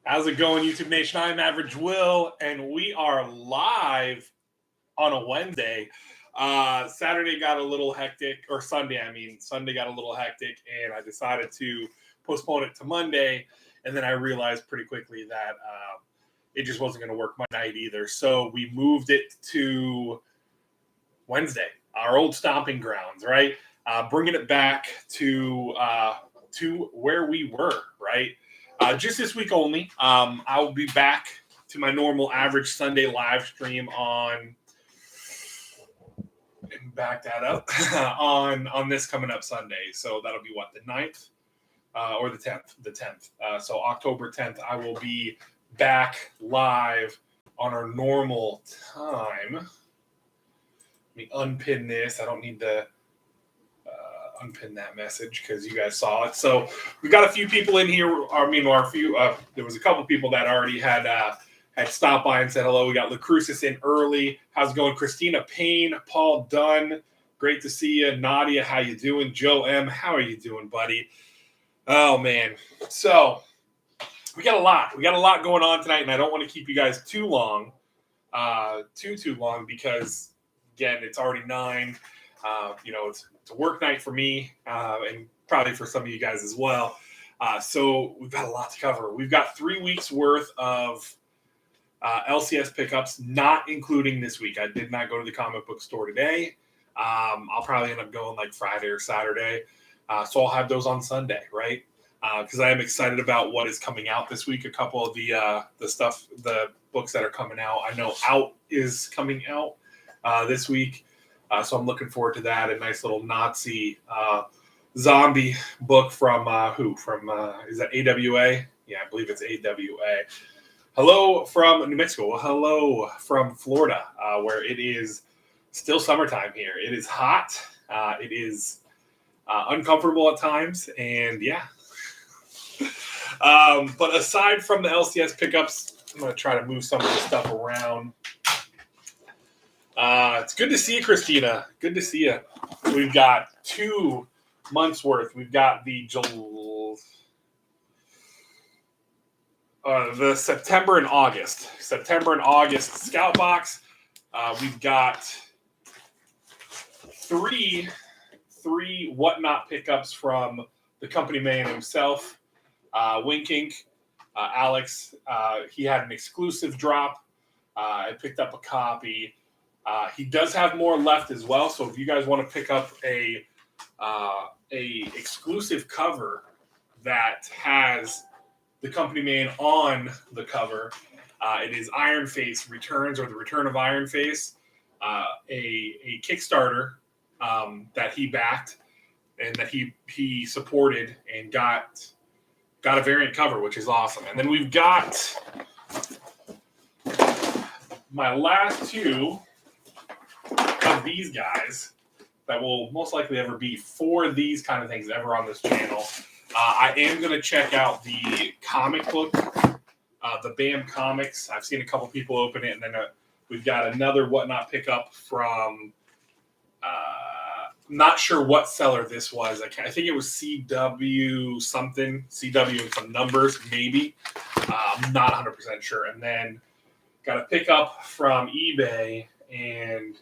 How's it going, YouTube Nation? I'm Average Will, and we are live on a Wednesday. Saturday got a little hectic, or Sunday, Sunday got a little hectic, and I decided to postpone it to Monday, and then I realized pretty quickly that it just wasn't going to work my night either. So we moved it to Wednesday, our old stomping grounds, right? Bringing it back to where we were, right? Just this week only. I'll be back to my normal average Sunday live stream on. Back that up on this coming up Sunday. So that'll be what, the 9th or the 10th? The 10th. So October 10th, I will be back live on our normal time. Let me unpin this. I don't need to unpin that message because you guys saw it. So we've got a few people in here. There was a couple people that already had stopped by and said hello. We got Lacrucis in early. How's it going? Christina Payne, Paul Dunn, great to see you. Nadia, how you doing? Joe M, how are you doing, buddy? Oh man, so we got a lot. We got a lot going on tonight, and I don't want to keep you guys too long, too long, because again, it's already 9. It's a work night for me, and probably for some of you guys as well. So we've got a lot to cover. We've got 3 weeks worth of LCS pickups, not including this week. I did not go to the comic book store today. I'll probably end up going like Friday or Saturday. So I'll have those on Sunday, right? Because I am excited about what is coming out this week. A couple of the books that are coming out. I know Out is coming out this week. So I'm looking forward to that. A nice little Nazi zombie book from is that AWA? Yeah, I believe it's AWA. Hello from New Mexico. Well, hello from Florida, where it is still summertime here. It is hot. It is uncomfortable at times, and yeah. But aside from the LCS pickups, I'm going to try to move some of this stuff around. It's good to see you, Christina. Good to see you. We've got 2 months worth. We've got the September and August Scout Box. We've got three whatnot pickups from the company man himself, Winking. Alex, he had an exclusive drop. I picked up a copy. He does have more left as well. So if you guys want to pick up a exclusive cover that has the company man on the cover, it is Iron Face Returns, or the Return of Iron Face, a Kickstarter that he backed and that he supported and got a variant cover, which is awesome. And then we've got my last 2 of these guys that will most likely ever be for these kind of things ever on this channel. I am going to check out the comic book, the BAM Comics. I've seen a couple people open it, and then we've got another whatnot pickup from, not sure what seller this was. I think it was CW something, CW and some numbers, maybe. I'm not 100% sure. And then got a pickup from eBay, and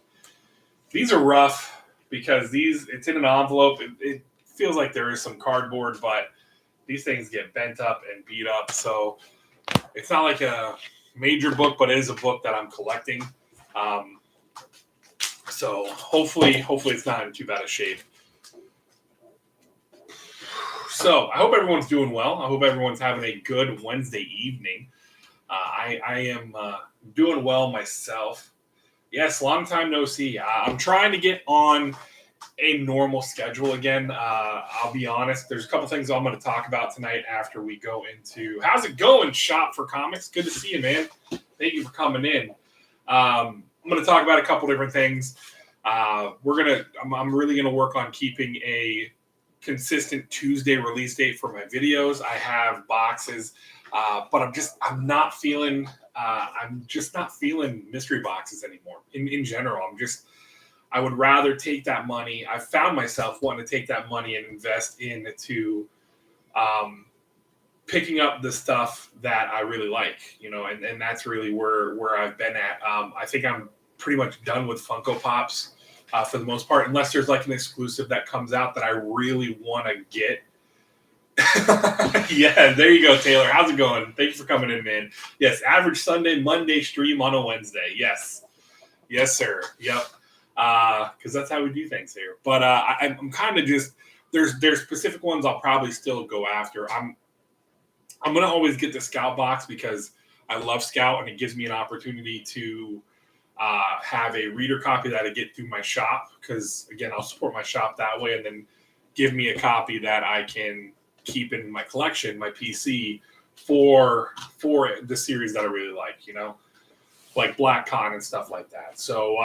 these are rough because it's in an envelope. It feels like there is some cardboard, but these things get bent up and beat up. So it's not like a major book, but it is a book that I'm collecting. So hopefully it's not in too bad a shape. So I hope everyone's doing well. I hope everyone's having a good Wednesday evening. I am doing well myself. Yes, long time no see. I'm trying to get on a normal schedule again. I'll be honest. There's a couple things I'm going to talk about tonight after we go into. How's it going, Shop for Comics? Good to see you, man. Thank you for coming in. I'm going to talk about a couple different things. I'm really going to work on keeping a consistent Tuesday release date for my videos. I have boxes, but I'm just not feeling mystery boxes anymore. In general, I would rather take that money. I found myself wanting to take that money and invest into picking up the stuff that I really like, and that's really where I've been at. I think I'm pretty much done with Funko Pops for the most part, unless there's like an exclusive that comes out that I really want to get. Yeah, there you go, Taylor. How's it going? Thank you for coming in, man. Yes, average Sunday, Monday stream on a Wednesday. Yes, sir. Yep. Because that's how we do things here. But I'm kind of just there's specific ones I'll probably still go after. I'm gonna always get the Scout box because I love Scout and it gives me an opportunity to have a reader copy that I get through my shop. Because again, I'll support my shop that way, and then give me a copy that I can keep in my collection, my PC, for the series that I really like, like Black Con and stuff like that. So,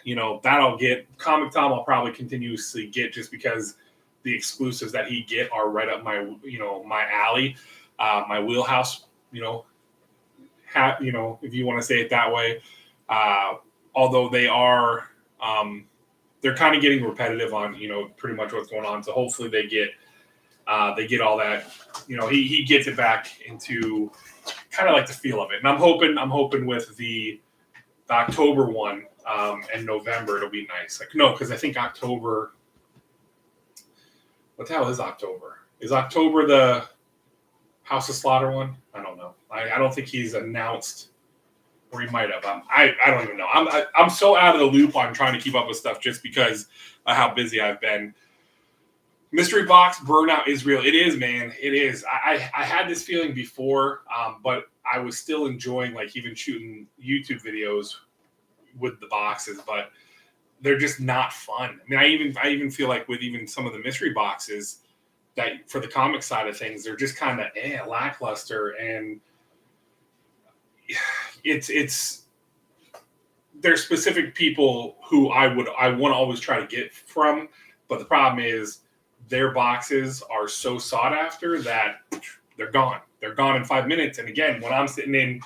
that I'll get. Comic Tom I'll probably continuously get just because the exclusives that he get are right up my, my alley, my wheelhouse, if you want to say it that way. Although they are, they're kind of getting repetitive on, pretty much what's going on. So hopefully they get all that, he gets it back into kind of like the feel of it. And I'm hoping with the October one, and November, it'll be nice. Like, no, because I think October, what the hell is October? Is October the House of Slaughter one? I don't know. I don't think he's announced, or he might have. I don't even know. I'm so out of the loop on trying to keep up with stuff just because of how busy I've been. Mystery box burnout is real. It is, man. It is. I had this feeling before, but I was still enjoying like even shooting YouTube videos with the boxes, but they're just not fun. I mean, I even feel like with even some of the mystery boxes that for the comic side of things, they're just kind of lackluster, and it's there's specific people who I want to always try to get from, but the problem is their boxes are so sought after that they're gone. They're gone in 5 minutes. And again, when I'm sitting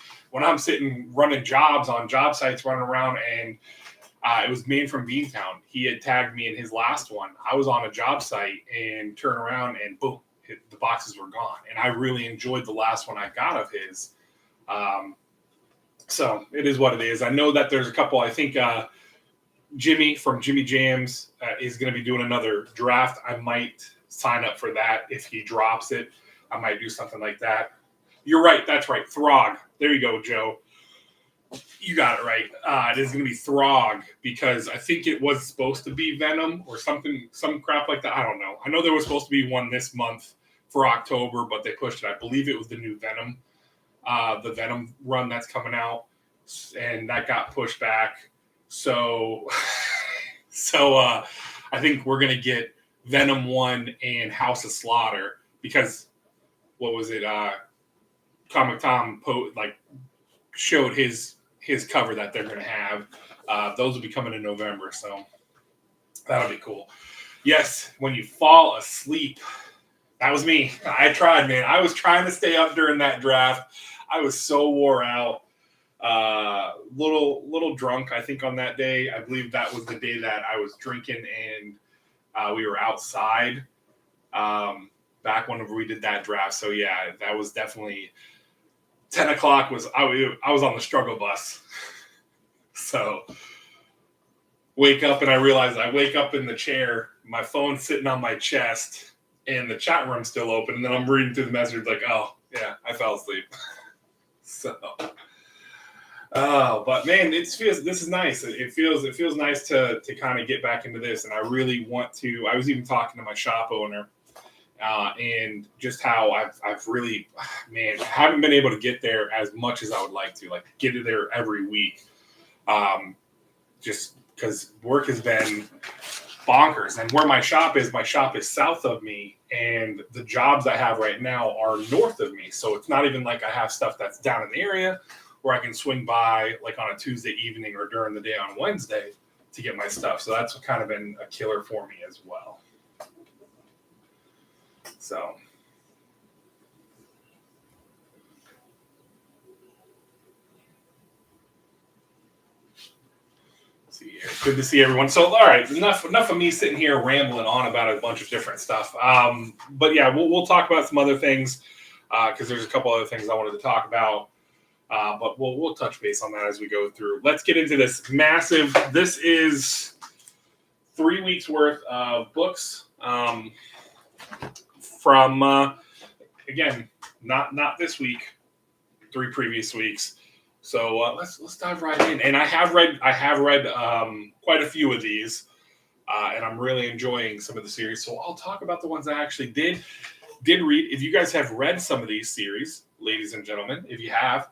running jobs on job sites, running around, and it was Man from Beantown. He had tagged me in his last one. I was on a job site and turn around and boom, the boxes were gone. And I really enjoyed the last one I got of his. So it is what it is. I know that there's a couple. I think Jimmy from Jimmy Jams is going to be doing another draft. I might sign up for that if he drops it. I might do something like that. You're right. That's right. Throg. There you go, Joe. You got it right. It is going to be Throg because I think it was supposed to be Venom or something, some crap like that. I don't know. I know there was supposed to be one this month for October, but they pushed it. I believe it was the new Venom, the Venom run that's coming out, and that got pushed back. So I think we're going to get Venom 1 and House of Slaughter because what was it? Comic Tom showed his cover that they're going to have. Those will be coming in November, so that'll be cool. Yes, when you fall asleep, that was me. I tried, man. I was trying to stay up during that draft. I was so wore out. Little drunk, I think, on that day. I believe that was the day that I was drinking and we were outside back whenever we did that draft. So yeah, that was definitely 10 o'clock I was on the struggle bus. So wake up and I realized I wake up in the chair, my phone's sitting on my chest and the chat room's still open. And then I'm reading through the message like, oh yeah, I fell asleep. So, but man, this is nice. It feels nice to kind of get back into this. And I really want to, I was even talking to my shop owner, and just how I've really, man, haven't been able to get there as much as I would like to, like get it there every week. Just because work has been bonkers. And where my shop is south of me, and the jobs I have right now are north of me. So it's not even like I have stuff that's down in the area where I can swing by like on a Tuesday evening or during the day on Wednesday to get my stuff. So that's kind of been a killer for me as well. So see here. Good to see everyone. So all right, enough of me sitting here rambling on about a bunch of different stuff. But yeah, we'll talk about some other things. because there's a couple other things I wanted to talk about. But we'll touch base on that as we go through. Let's get into this massive. This is 3 weeks worth of books from again, not this week, 3 previous weeks. So let's dive right in. And I have read quite a few of these, and I'm really enjoying some of the series. So I'll talk about the ones I actually did read. If you guys have read some of these series, ladies and gentlemen, if you have,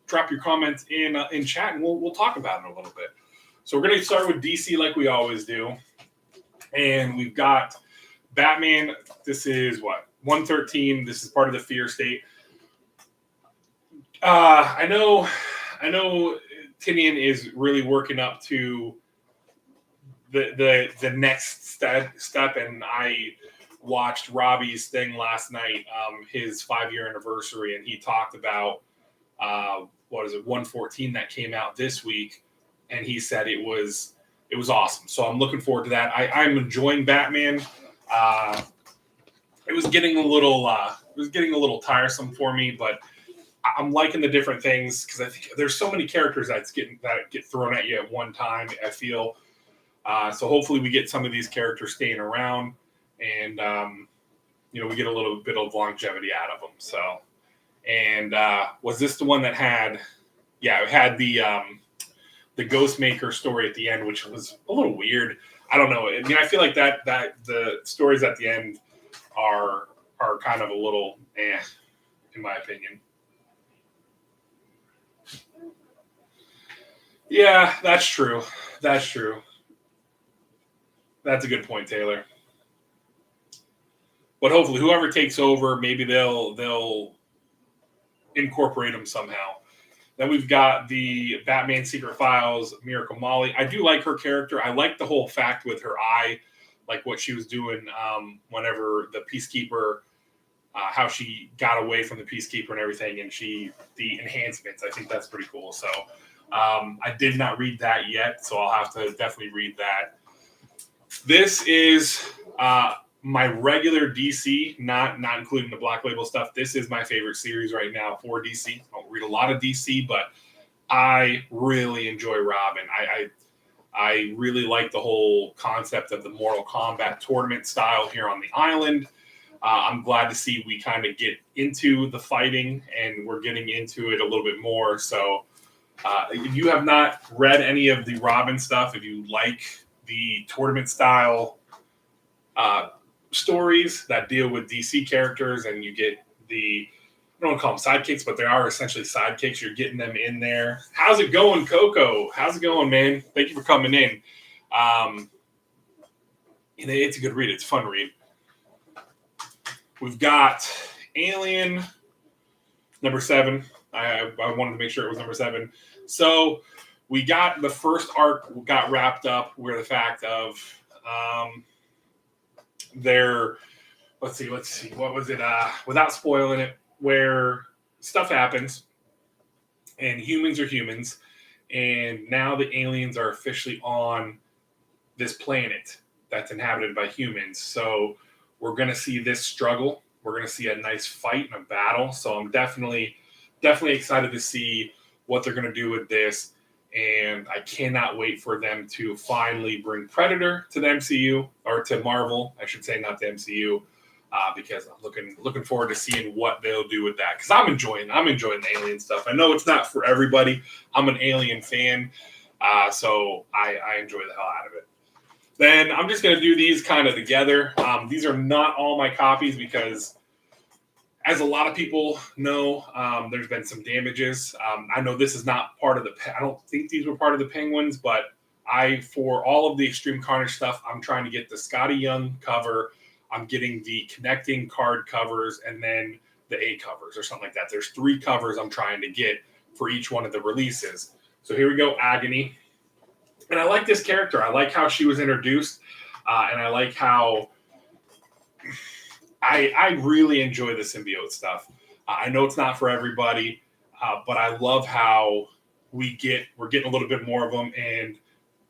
drop your comments in chat, and we'll talk about it a little bit. So we're going to start with DC like we always do, and we've got Batman. This is what 113. This is part of the Fear State. I know Tinian is really working up to the next step, and I watched Robbie's thing last night, his 5-year anniversary, and he talked about 114 that came out this week, and he said it was awesome. So I'm looking forward to that. I'm enjoying Batman. It was getting a little tiresome for me, but I'm liking the different things because I think there's so many characters that get thrown at you at one time, I feel. So hopefully we get some of these characters staying around, and we get a little bit of longevity out of them. So, and was this the one that had? Yeah, it had the Ghostmaker story at the end, which was a little weird. I don't know. I mean, I feel like that the stories at the end are kind of a little in my opinion. Yeah, that's true. That's true. That's a good point, Taylor. But hopefully, whoever takes over, maybe they'll incorporate them somehow. Then we've got the Batman Secret Files, Miracle Molly. I do like her character. I like the whole fact with her eye, like what she was doing whenever the Peacekeeper, how she got away from the Peacekeeper and everything, and the enhancements. I think that's pretty cool. So I did not read that yet, so I'll have to definitely read that. This is my regular DC, not including the Black Label stuff. This is my favorite series right now for DC. I don't read a lot of DC, but I really enjoy Robin. I really like the whole concept of the Mortal Kombat tournament style here on the island. I'm glad to see we kind of get into the fighting, and we're getting into it a little bit more. So if you have not read any of the Robin stuff, if you like the tournament style stories that deal with DC characters, and you get I don't want to call them sidekicks, but they are essentially sidekicks. You're getting them in there. How's it going, Coco? How's it going, man? Thank you for coming in. It's a good read. It's a fun read. We've got Alien, number 7. I wanted to make sure it was number 7. So we got the first arc got wrapped up where the fact of let's see, what was it? Without spoiling it, where stuff happens and humans are humans, and now the aliens are officially on this planet that's inhabited by humans. So we're going to see this struggle. We're going to see a nice fight and a battle. So I'm definitely excited to see what they're going to do with this. And I cannot wait for them to finally bring Predator to the MCU, or to Marvel, I should say, not the MCU, because I'm looking forward to seeing what they'll do with that. Because I'm enjoying the Alien stuff. I know it's not for everybody. I'm an Alien fan, so I enjoy the hell out of it. Then I'm just going to do these kind of together. These are not all my copies because, as a lot of people know, there's been some damages. I know this is not part of I don't think these were part of the Penguins, but for all of the Extreme Carnage stuff, I'm trying to get the Scotty Young cover. I'm getting the connecting card covers, and then the A covers or something like that. There's 3 covers I'm trying to get for each one of the releases. So here we go, Agony. And I like this character. I like how she was introduced, and I like how I really enjoy the symbiote stuff. I know it's not for everybody, but I love how we're getting a little bit more of them. And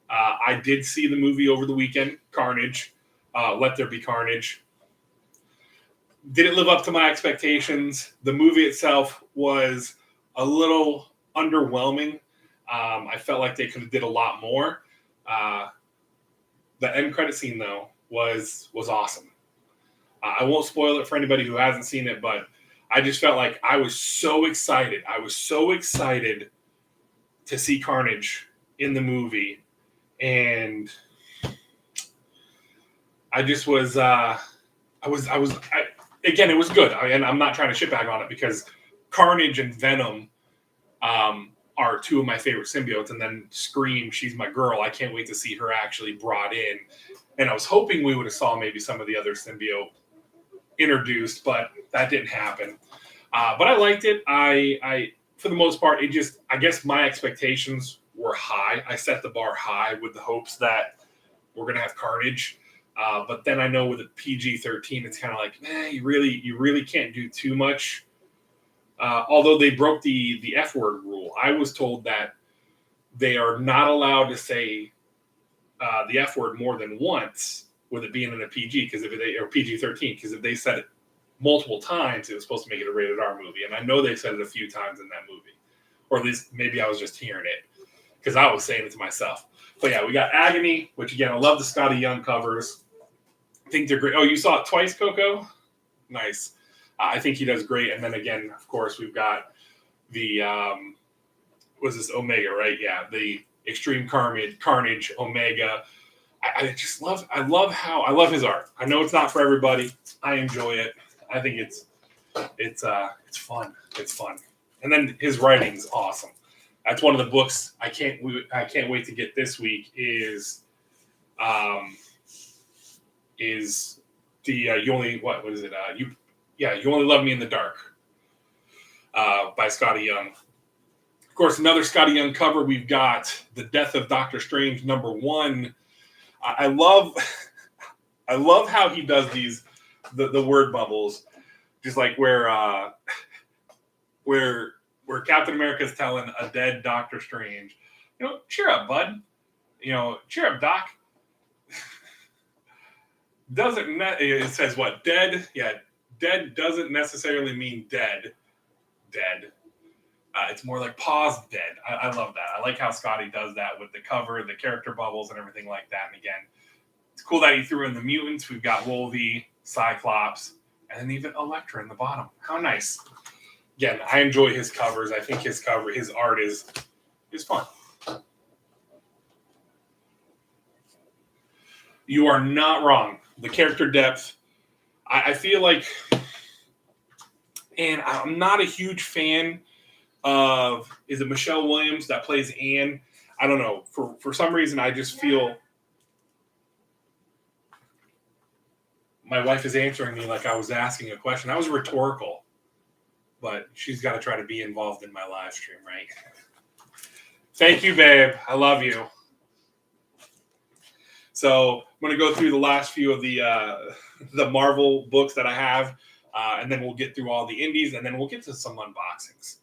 I did see the movie over the weekend, Carnage, Let There Be Carnage. Didn't live up to my expectations. The movie itself was a little underwhelming. I felt like they could have did a lot more. The end credit scene though was awesome. I won't spoil it for anybody who hasn't seen it, but I just felt like I was so excited. I was so excited to see Carnage in the movie, and I just was. Again, it was good, and I'm not trying to shitbag on it because Carnage and Venom are two of my favorite symbiotes, and then Scream, she's my girl. I can't wait to see her actually brought in, and I was hoping we would have saw maybe some of the other symbiote introduced, but that didn't happen. But I liked it. I for the most part, I guess my expectations were high. I set the bar high with the hopes that we're gonna have Carnage. But then I know with a PG-13, it's kind of like, you really can't do too much. Although they broke the F word rule, I was told that they are not allowed to say the F word more than once, with it being in a PG, or PG-13, because if they said it multiple times, it was supposed to make it a rated R movie, and I know they said it a few times in that movie, or at least maybe I was just hearing it because I was saying it to myself. But yeah, we got Agony, which again, I love the Scotty Young covers. I think they're great. Oh, you saw it twice, Coco? Nice. I think he does great. And then again, of course, we've got the was this Omega, right? Yeah, the Extreme Carnage Omega. I love his art. I know it's not for everybody. I enjoy it. I think it's fun. It's fun. And then his writing's awesome. That's one of the books I can't wait to get this week is the You Only Love Me in the Dark by Scotty Young. Of course, another Scotty Young cover. We've got The Death of Doctor Strange #1. I love how he does the word bubbles, just like where Captain America's telling a dead Doctor Strange, cheer up, bud. Cheer up, Doc. It says what? Dead? Yeah, dead doesn't necessarily mean dead. It's more like paused dead. I love that. I like how Scotty does that with the cover, the character bubbles, and everything like that. And again, it's cool that he threw in the mutants. We've got Wolvie, Cyclops, and then even Elektra in the bottom. How nice. Again, I enjoy his covers. I think his art is fun. You are not wrong. The character depth, I feel like, and I'm not a huge fan of, is it Michelle Williams that plays Anne? I don't know. For some reason, I just feel my wife is answering me like I was asking a question. That was rhetorical, but she's got to try to be involved in my live stream, right? Thank you, babe. I love you. So I'm going to go through the last few of the Marvel books that I have, and then we'll get through all the indies, and then we'll get to some unboxings.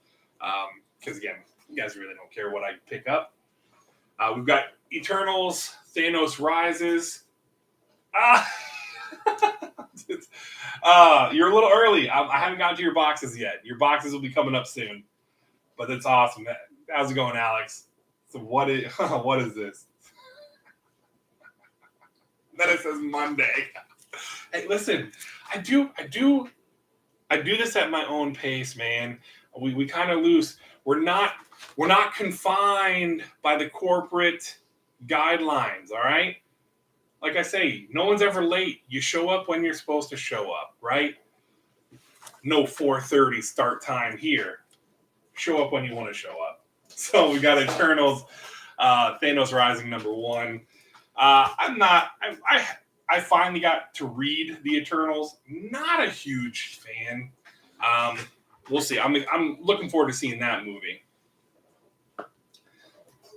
Because, again, you guys really don't care what I pick up. We've got Eternals, Thanos Rises. You're a little early. I haven't gotten to your boxes yet. Your boxes will be coming up soon. But it's awesome. How's it going, Alex? So what is this? Then it says Monday. Hey, listen, I do this at my own pace, man. We kind of loose. We're not confined by the corporate guidelines, all right? Like I say, no one's ever late. You show up when you're supposed to show up, right? No 4:30 start time here. Show up when you want to show up. So we got Eternals, Thanos Rising #1. I finally got to read the Eternals. Not a huge fan. We'll see. I'm looking forward to seeing that movie.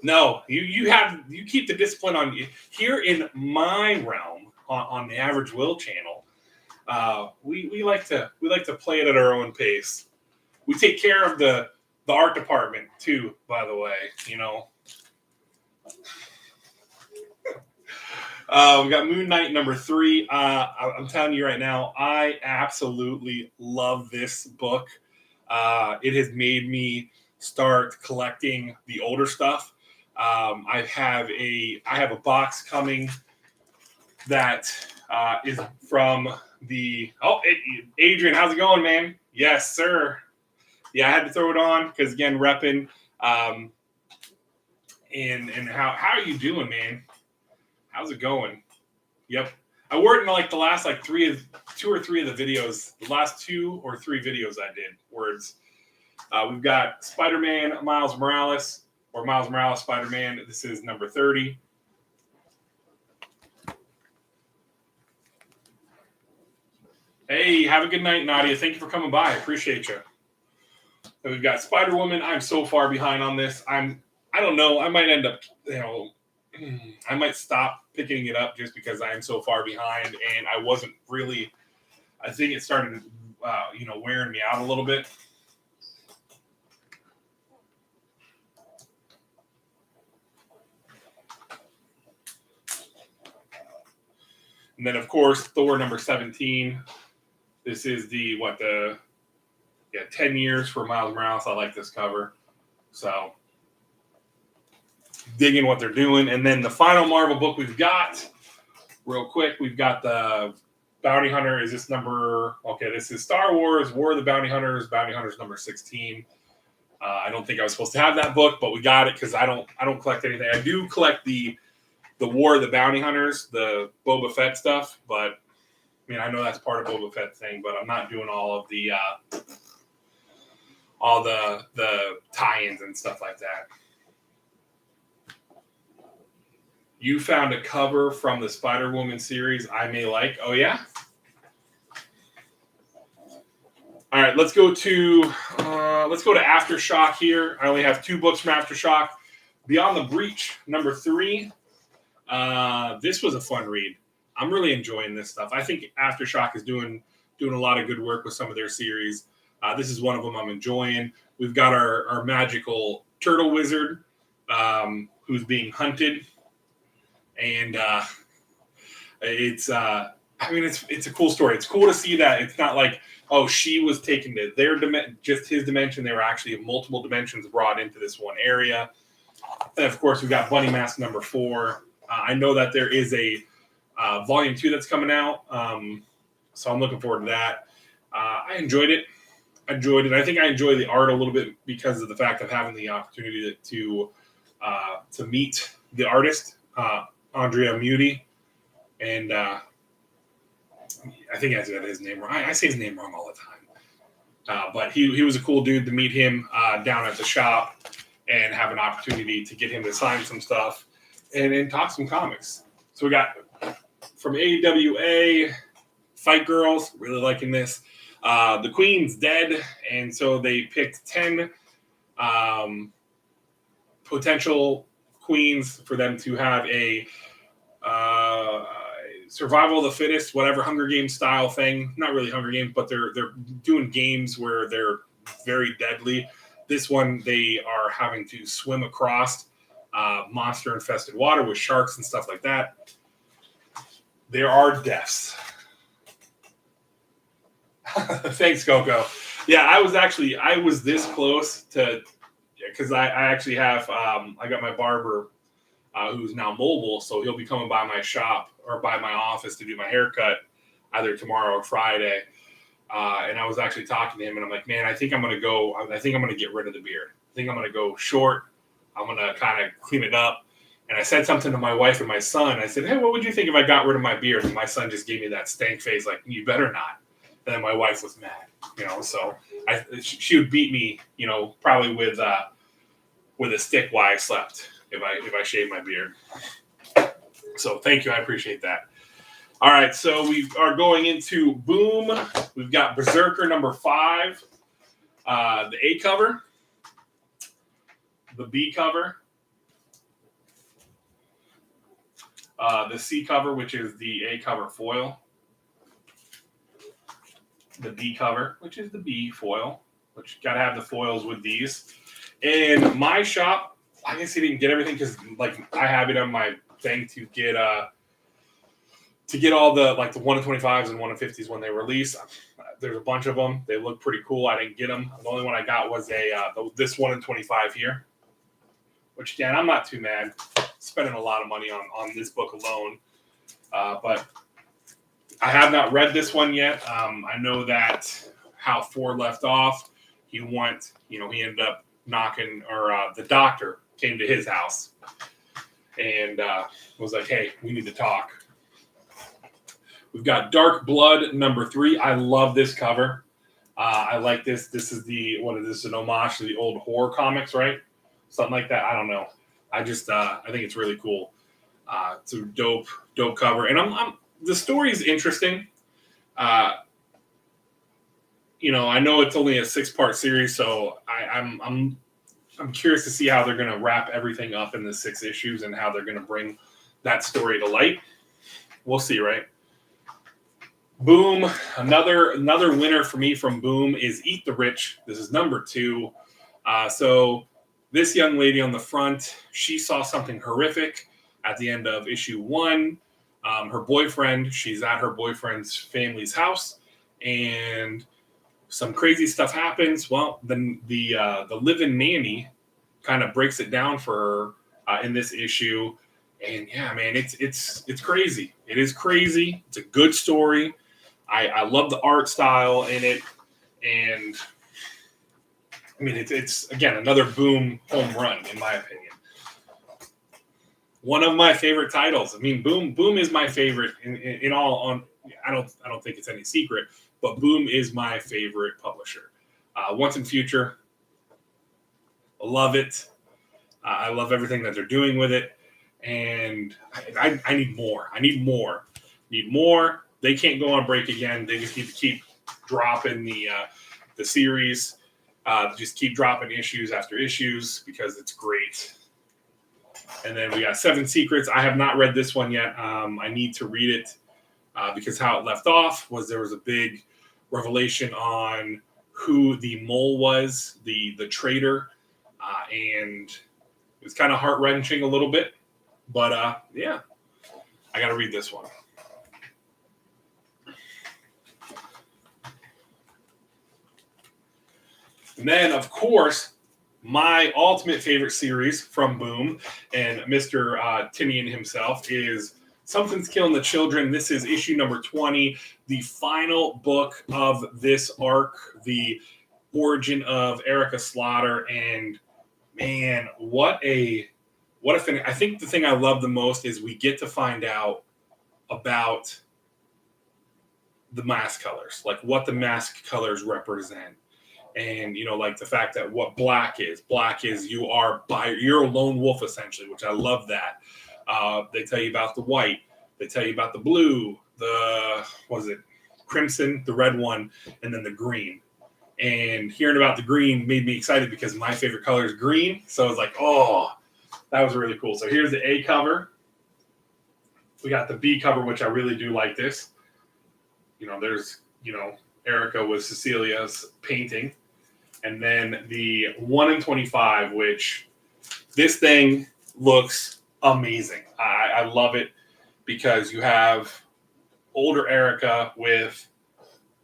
No, you keep the discipline on you. Here in my realm on the Average Will channel. We like to play it at our own pace. We take care of the art department too, by the way, We got Moon Knight number 3. I'm telling you right now, I absolutely love this book. It has made me start collecting the older stuff. I have a box coming that is from the Adrian. How's it going, man? Yes, sir. Yeah, I had to throw it on because again, repping. And how are you doing, man? How's it going? Yep. I wore it in like the last like 2 or 3 of the videos. The last 2 or 3 videos I did words. We've got Spider-Man Miles Morales or Miles Morales Spider-Man. This is number 30. Hey, have a good night, Nadia. Thank you for coming by. I appreciate you. And we've got Spider-Woman. I'm so far behind on this. I don't know. I might end up, I might stop picking it up just because I am so far behind, and I wasn't really. I think it started, wearing me out a little bit. And then, of course, Thor number 17. This is 10 years for Miles Morales. I like this cover. So, digging what they're doing. And then the final Marvel book we've got, real quick, we've got the Bounty Hunter. Is this number? Okay, this is Star Wars, War of the Bounty Hunters number 16. I don't think I was supposed to have that book, but we got it because I don't collect anything. I do collect the War of the Bounty Hunters, the Boba Fett stuff, but I mean I know that's part of Boba Fett thing, but I'm not doing all of the tie-ins and stuff like that. You found a cover from the Spider-Woman series I may like. Oh yeah. All right, let's go to Aftershock here. I only have 2 books from Aftershock. Beyond the Breach, number 3. This was a fun read. I'm really enjoying this stuff. I think Aftershock is doing a lot of good work with some of their series. This is one of them I'm enjoying. We've got our magical turtle wizard who's being hunted, and it's a cool story. It's cool to see that it's not like, oh, she was taken to their just his dimension. They were actually multiple dimensions brought into this one area. And of course, we've got Bunny Mask number 4. I know that there is a volume 2 that's coming out, so I'm looking forward to that. I enjoyed it. I think I enjoy the art a little bit because of the fact of having the opportunity to meet the artist, Andrea Muti, and I think I said his name wrong. I say his name wrong all the time. But he was a cool dude to meet him down at the shop and have an opportunity to get him to sign some stuff and talk some comics. So we got from AWA, Fight Girls, really liking this. The Queen's dead, and so they picked 10 potential queens for them to have a survival of the fittest, whatever Hunger Games style thing. Not really Hunger Games, but they're doing games where they're very deadly. This one, they are having to swim across monster-infested water with sharks and stuff like that. There are deaths. Thanks, Coco. Yeah, I was this close to, because I actually have, I got my barber who's now mobile, so he'll be coming by my shop or by my office to do my haircut either tomorrow or Friday. And I was actually talking to him, and I'm like, man, I think I'm going to get rid of the beard. I think I'm going to go short. I'm going to kind of clean it up. And I said something to my wife and my son. I said, hey, what would you think if I got rid of my beard? And my son just gave me that stank face, like, you better not. And then my wife was mad, so she would beat me, probably with a stick while I slept if I shaved my beard. So thank you. I appreciate that. All right. So we are going into Boom. We've got Berserker number 5, the A cover, the B cover, the C cover, which is the A cover foil, the B cover, which is the B foil, which got to have the foils with these. And my shop, I guess he didn't get everything because, like, I have it on my thing to get to get all the like the 1 in 25s and 1 in 50s when they release. There's a bunch of them. They look pretty cool. I didn't get them. The only one I got was this 1 in 25 here, which again, I'm not too mad spending a lot of money on this book alone. But I have not read this one yet. I know that how Ford left off. He ended up knocking, or the doctor came to his house and was like, "Hey, we need to talk." We've got Dark Blood #3. I love this cover. I like this. This is an homage to the old horror comics, right? Something like that. I don't know. I think it's really cool. It's a dope cover, and the story is interesting. I know it's only a 6-part series, so I'm curious to see how they're going to wrap everything up in the 6 issues and how they're going to bring that story to light. We'll see, right? Boom. Another winner for me from Boom is Eat the Rich. This is #2. So this young lady on the front, she saw something horrific at the end of issue 1. Her boyfriend, she's at her boyfriend's family's house, and some crazy stuff happens. Well, then the live-in nanny kind of breaks it down for her in this issue. And yeah, man, it's crazy. It is crazy. It's a good story. I love the art style in it, and I mean it's again another Boom home run in my opinion. One of my favorite titles. I mean, Boom is my favorite in all. I don't think it's any secret, but Boom is my favorite publisher. Once in Future, I love it. I love everything that they're doing with it, and I need more. Need more. They can't go on break again. They just need to keep dropping the series. Just keep dropping issues after issues because it's great. And then we got 7 Secrets. I have not read this one yet. I need to read it because how it left off was there was a big revelation on who the mole was, the traitor, and it was kind of heart-wrenching a little bit. But yeah, I got to read this one. And then, of course, my ultimate favorite series from Boom and Mr. Tinian himself is Something's Killing the Children. This is issue #20, the final book of this arc, the origin of Erica Slaughter. And man, what a finish. I think the thing I love the most is we get to find out about the mask colors, like what the mask colors represent. And, like the fact that what black is you're a lone wolf essentially, which I love that. They tell you about the white, they tell you about the blue, crimson, the red one, and then the green. And hearing about the green made me excited because my favorite color is green. So I was like, oh, that was really cool. So here's the A cover. We got the B cover, which I really do like this. There's, Erica with Cecilia's painting. And then the 1 in 25, which this thing looks amazing. I love it because you have older Erica with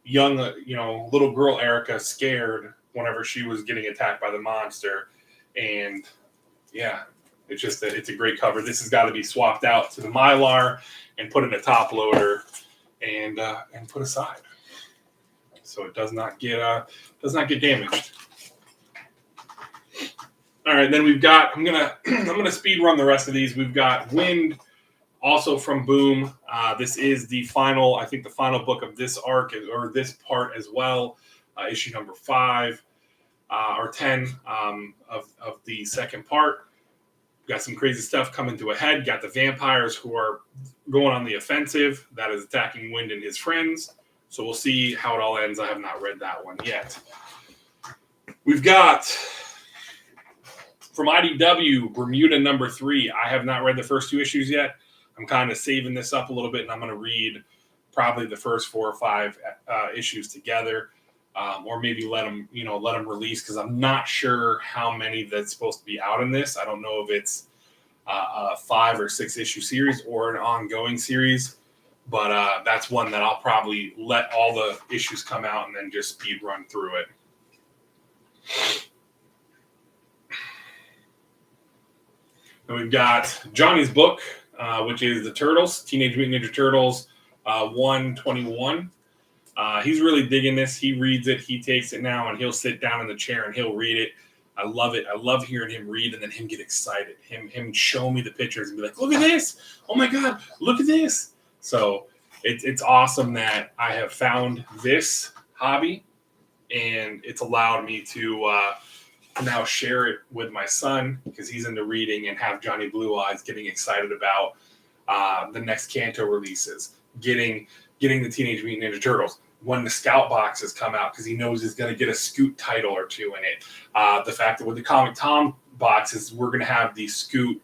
young, little girl Erica scared whenever she was getting attacked by the monster. And yeah, it's a great cover. This has got to be swapped out to the Mylar and put in a top loader and put aside, so it does not get damaged. All right, then we've got. I'm gonna speed run the rest of these. We've got Wind, also from Boom. This is the final. I think the final book of this arc or this part as well. Issue #5 or 10 of the second part. We've got some crazy stuff coming to a head. Got the vampires who are going on the offensive. That is attacking Wind and his friends. So we'll see how it all ends. I have not read that one yet. We've got from IDW, Bermuda #3. I have not read the first 2 issues yet. I'm kind of saving this up a little bit, and I'm going to read probably the first 4 or 5 issues together, or maybe let them release because I'm not sure how many that's supposed to be out in this. I don't know if it's a 5 or 6 issue series or an ongoing series. But that's one that I'll probably let all the issues come out and then just speed run through it. And we've got Johnny's book, which is the Turtles, Teenage Mutant Ninja Turtles 121. He's really digging this. He reads it. He takes it now, and he'll sit down in the chair and he'll read it. I love it. I love hearing him read and then him get excited. Him show me the pictures and be like, look at this. Oh, my God, look at this. So it's awesome that I have found this hobby, and it's allowed me to now share it with my son because he's into reading, and have Johnny Blue Eyes getting excited about the next Kanto releases, getting the Teenage Mutant Ninja Turtles when the Scout boxes come out, because he knows he's going to get a Scoot title or two in it. The fact that with the Comic Tom boxes, we're going to have the Scoot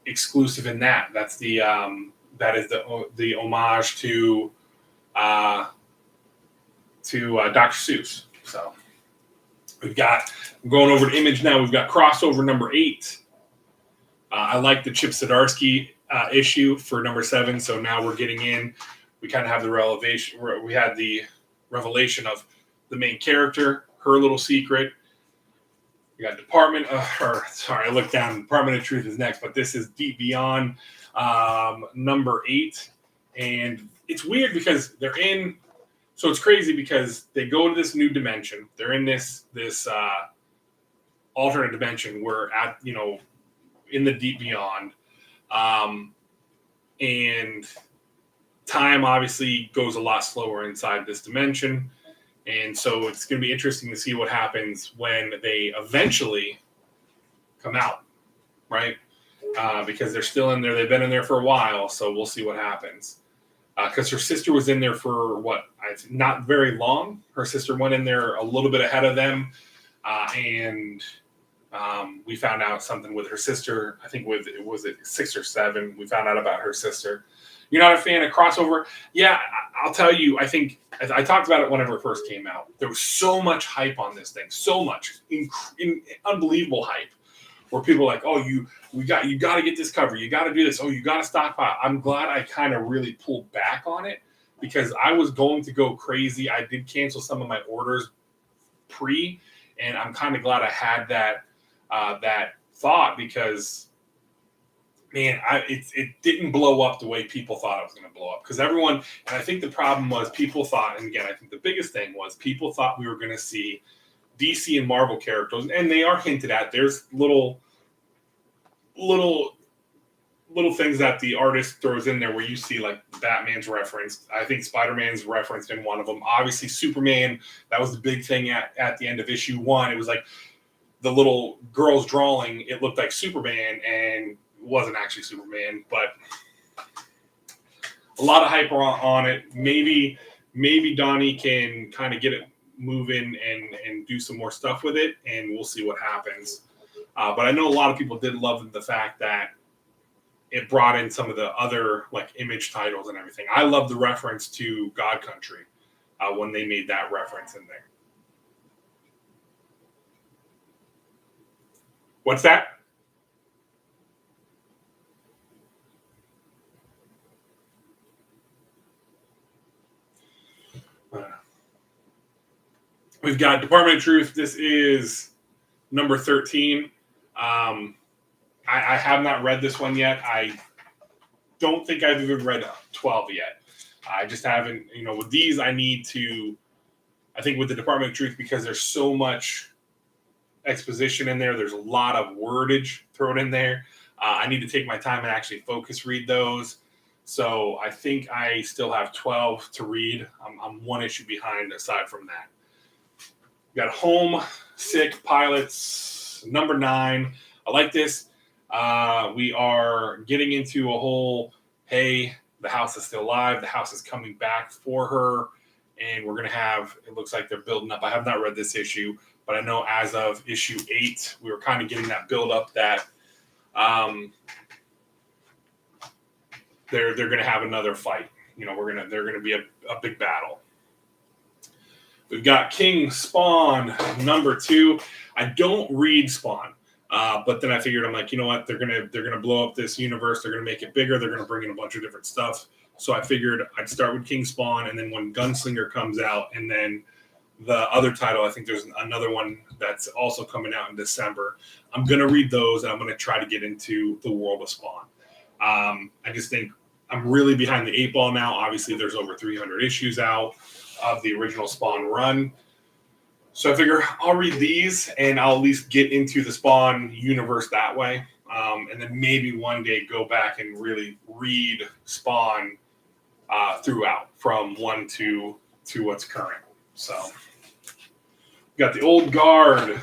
exclusive in that. That's the that is the homage to Dr. Seuss. So I'm going over to Image now. We've got crossover number 8. I like the Chip Zdarsky issue for number 7. So now we're getting in. We kind of have the revelation. We had the revelation of the main character, her little secret. We got I looked down. Department of Truth is next, but this is Deep Beyond number 8, and it's weird because they're in. So it's crazy because they go to this new dimension. They're in this alternate dimension. We're at in the Deep Beyond, and time obviously goes a lot slower inside this dimension. And so it's going to be interesting to see what happens when they eventually come out, right? Because they're still in there. They've been in there for a while, so we'll see what happens. Because her sister was in there for not very long. Her sister went in there a little bit ahead of them, and we found out something with her sister. I think was it 6 or 7? We found out about her sister. You're not a fan of crossover? Yeah, I'll tell you. I think I talked about it whenever it first came out. There was so much hype on this thing, so much unbelievable hype, where people were like, "Oh, you got to get this cover. You got to do this. Oh, you got to stockpile." I'm glad I kind of really pulled back on it because I was going to go crazy. I did cancel some of my orders and I'm kind of glad I had that thought because. Man, it didn't blow up the way people thought it was going to blow up. Because everyone, and I think the problem was people thought, and again, I think the biggest thing was people thought we were going to see DC and Marvel characters, and they are hinted at. There's little things that the artist throws in there where you see like Batman's referenced. I think Spider-Man's referenced in one of them. Obviously, Superman, that was the big thing at the end of issue 1. It was like the little girl's drawing, it looked like Superman, and wasn't actually Superman, but a lot of hype on it. Maybe Donnie can kind of get it moving and do some more stuff with it, and we'll see what happens. But I know a lot of people did love the fact that it brought in some of the other like Image titles and everything. I love the reference to God Country when they made that reference in there. What's that? We've got Department of Truth. This is number 13. I have not read this one yet. I don't think I've even read 12 yet. I just haven't, with these, I think with the Department of Truth, because there's so much exposition in there, there's a lot of wordage thrown in there. I need to take my time and actually focus read those. So I think I still have 12 to read. I'm one issue behind aside from that. We got Homesick Pilots, number 9. I like this. We are getting into a whole, hey, the house is still alive. The house is coming back for her. And we're going to have, it looks like they're building up. I have not read this issue, but I know as of issue 8, we were kind of getting that build up that they're going to have another fight. They're going to be a big battle. We've got King Spawn, number 2. I don't read Spawn, but then I figured, I'm like, you know what? They're gonna blow up this universe. They're gonna make it bigger. They're gonna bring in a bunch of different stuff. So I figured I'd start with King Spawn, and then when Gunslinger comes out, and then the other title, I think there's another one that's also coming out in December. I'm going to read those, and I'm going to try to get into the world of Spawn. I just think I'm really behind the 8 ball now. Obviously, there's over 300 issues out of the original Spawn run. So I figure I'll read these, and I'll at least get into the Spawn universe that way. And then maybe one day go back and really read Spawn throughout from 1 to what's current. So we got the Old Guard.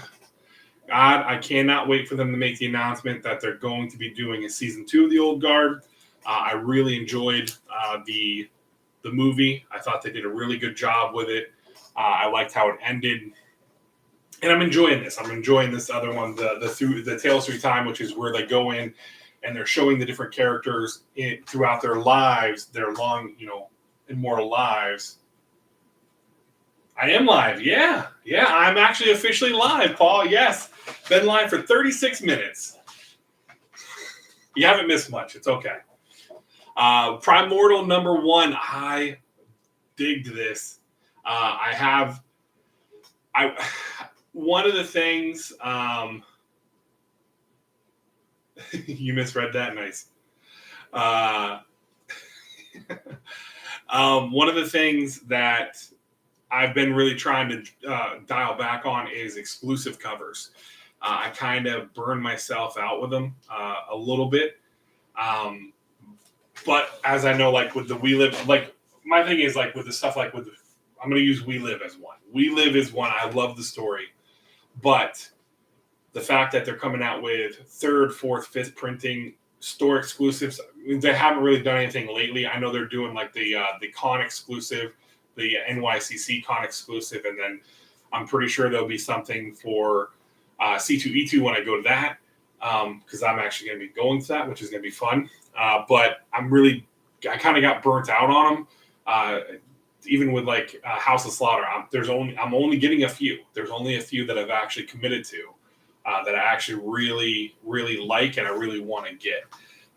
God, I cannot wait for them to make the announcement that they're going to be doing a season 2 of the Old Guard. I really enjoyed the movie. I thought they did a really good job with it. I liked how it ended. And I'm enjoying this. I'm enjoying this other one, the Tales Through Time, which is where they go in and they're showing the different characters throughout their lives, their long, immortal lives. I am live. Yeah, I'm actually officially live, Paul. Yes, been live for 36 minutes. You haven't missed much. It's okay. Primordial number 1. I digged this. One of the things, you misread that. Nice. One of the things that I've been really trying to dial back on is exclusive covers. I kind of burned myself out with them a little bit. But as I know, like with the We Live, like my thing is like with the stuff like with, I'm going to use We Live as one. We Live is one. I love the story. But the fact that they're coming out with 3rd, 4th, 5th printing store exclusives, they haven't really done anything lately. I know they're doing like the con exclusive, the NYCC con exclusive, and then I'm pretty sure there'll be something for C2E2 when I go to that, because I'm actually going to be going to that, which is going to be fun. But I kind of got burnt out on them. Even with like House of Slaughter, I'm only getting a few. There's only a few that I've actually committed to that I actually really, really like and I really want to get.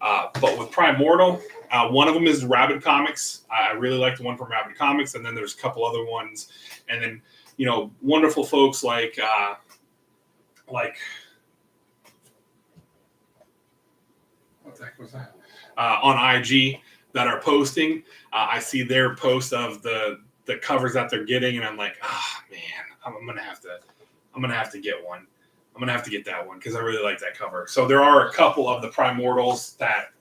But with Primordial, one of them is Rabid Comics. I really like the one from Rabid Comics, and then there's a couple other ones, and then wonderful folks like what the heck was that on IG that are posting. I see their post of the covers that they're getting, and I'm like, man, I'm gonna have to get one. I'm gonna have to get that one because I really like that cover. So there are a couple of the primordials that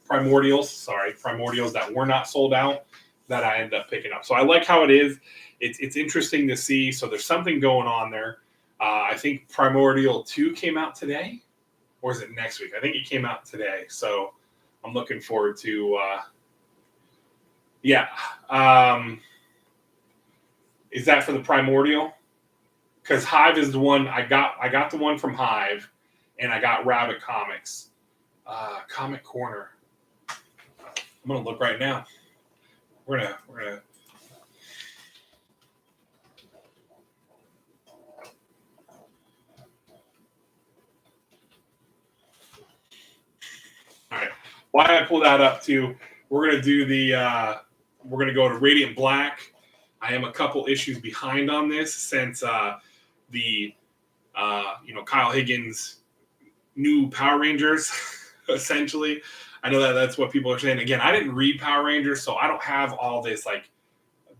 were not sold out that I end up picking up. So I like how it is. It's interesting to see. So there's something going on there. I think Primordial 2 came out today, or is it next week? I think it came out today. So I'm looking forward to. Is that for the Primordial? Because Hive is the one I got. I got the one from Hive, and I got Rabbit Comics, Comic Corner. I'm gonna look right now. We're gonna. All right. Why I pull that up too? We're gonna do the. We're gonna go to Radiant Black. I am a couple issues behind on this since Kyle Higgins' new Power Rangers, essentially. I know that's what people are saying. Again, I didn't read Power Rangers, so I don't have all this I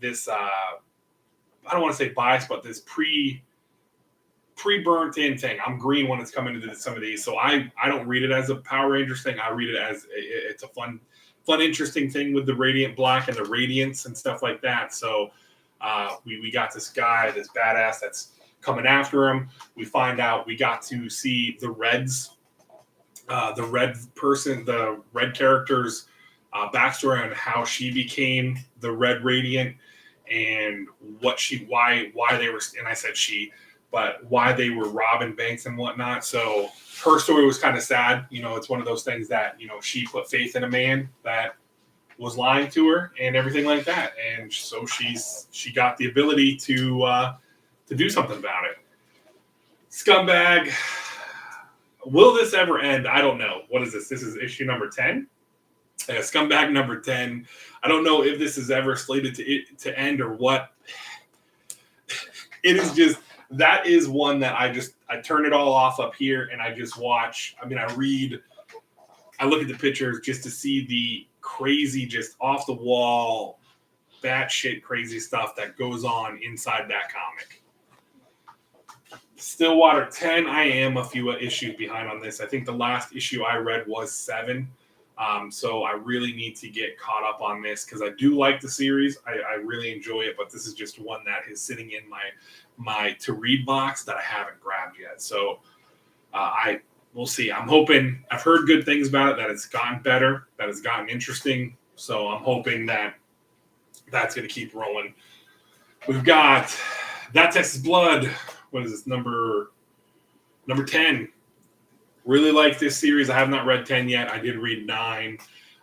don't want to say bias, but this pre-burnt in thing. I'm green when it's coming into some of these, so I don't read it as a Power Rangers thing. I read it as it's a fun, interesting thing with the Radiant Black and the Radiance and stuff like that. So we got this guy, this badass that's coming after him. We find out we got to see the Reds, the red character's backstory on how she became the Red Radiant and why they were, and I said she, but why they were robbing banks and whatnot. So her story was kind of sad. It's one of those things that, she put faith in a man that was lying to her and everything like that. And so she got the ability to do something about it. Scumbag. Will this ever end? I don't know. What is this? This is issue number 10? Scumbag number 10. I don't know if this is ever slated to end or what. It is just, that is one that I turn it all off up here and I just watch. I mean, I look at the pictures just to see the crazy, just off the wall, batshit crazy stuff that goes on inside that comic. Stillwater 10, I am a few issues behind on this. I think the last issue I read was 7. So I really need to get caught up on this because I do like the series. I really enjoy it, but this is just one that is sitting in my to read box that I haven't grabbed yet. So we'll see. I'm hoping, I've heard good things about it, that it's gotten better, that it's gotten interesting. So I'm hoping that that's going to keep rolling. We've got That Texas Blood. What is this? Number 10. Really like this series. I have not read 10 yet. I did read 9.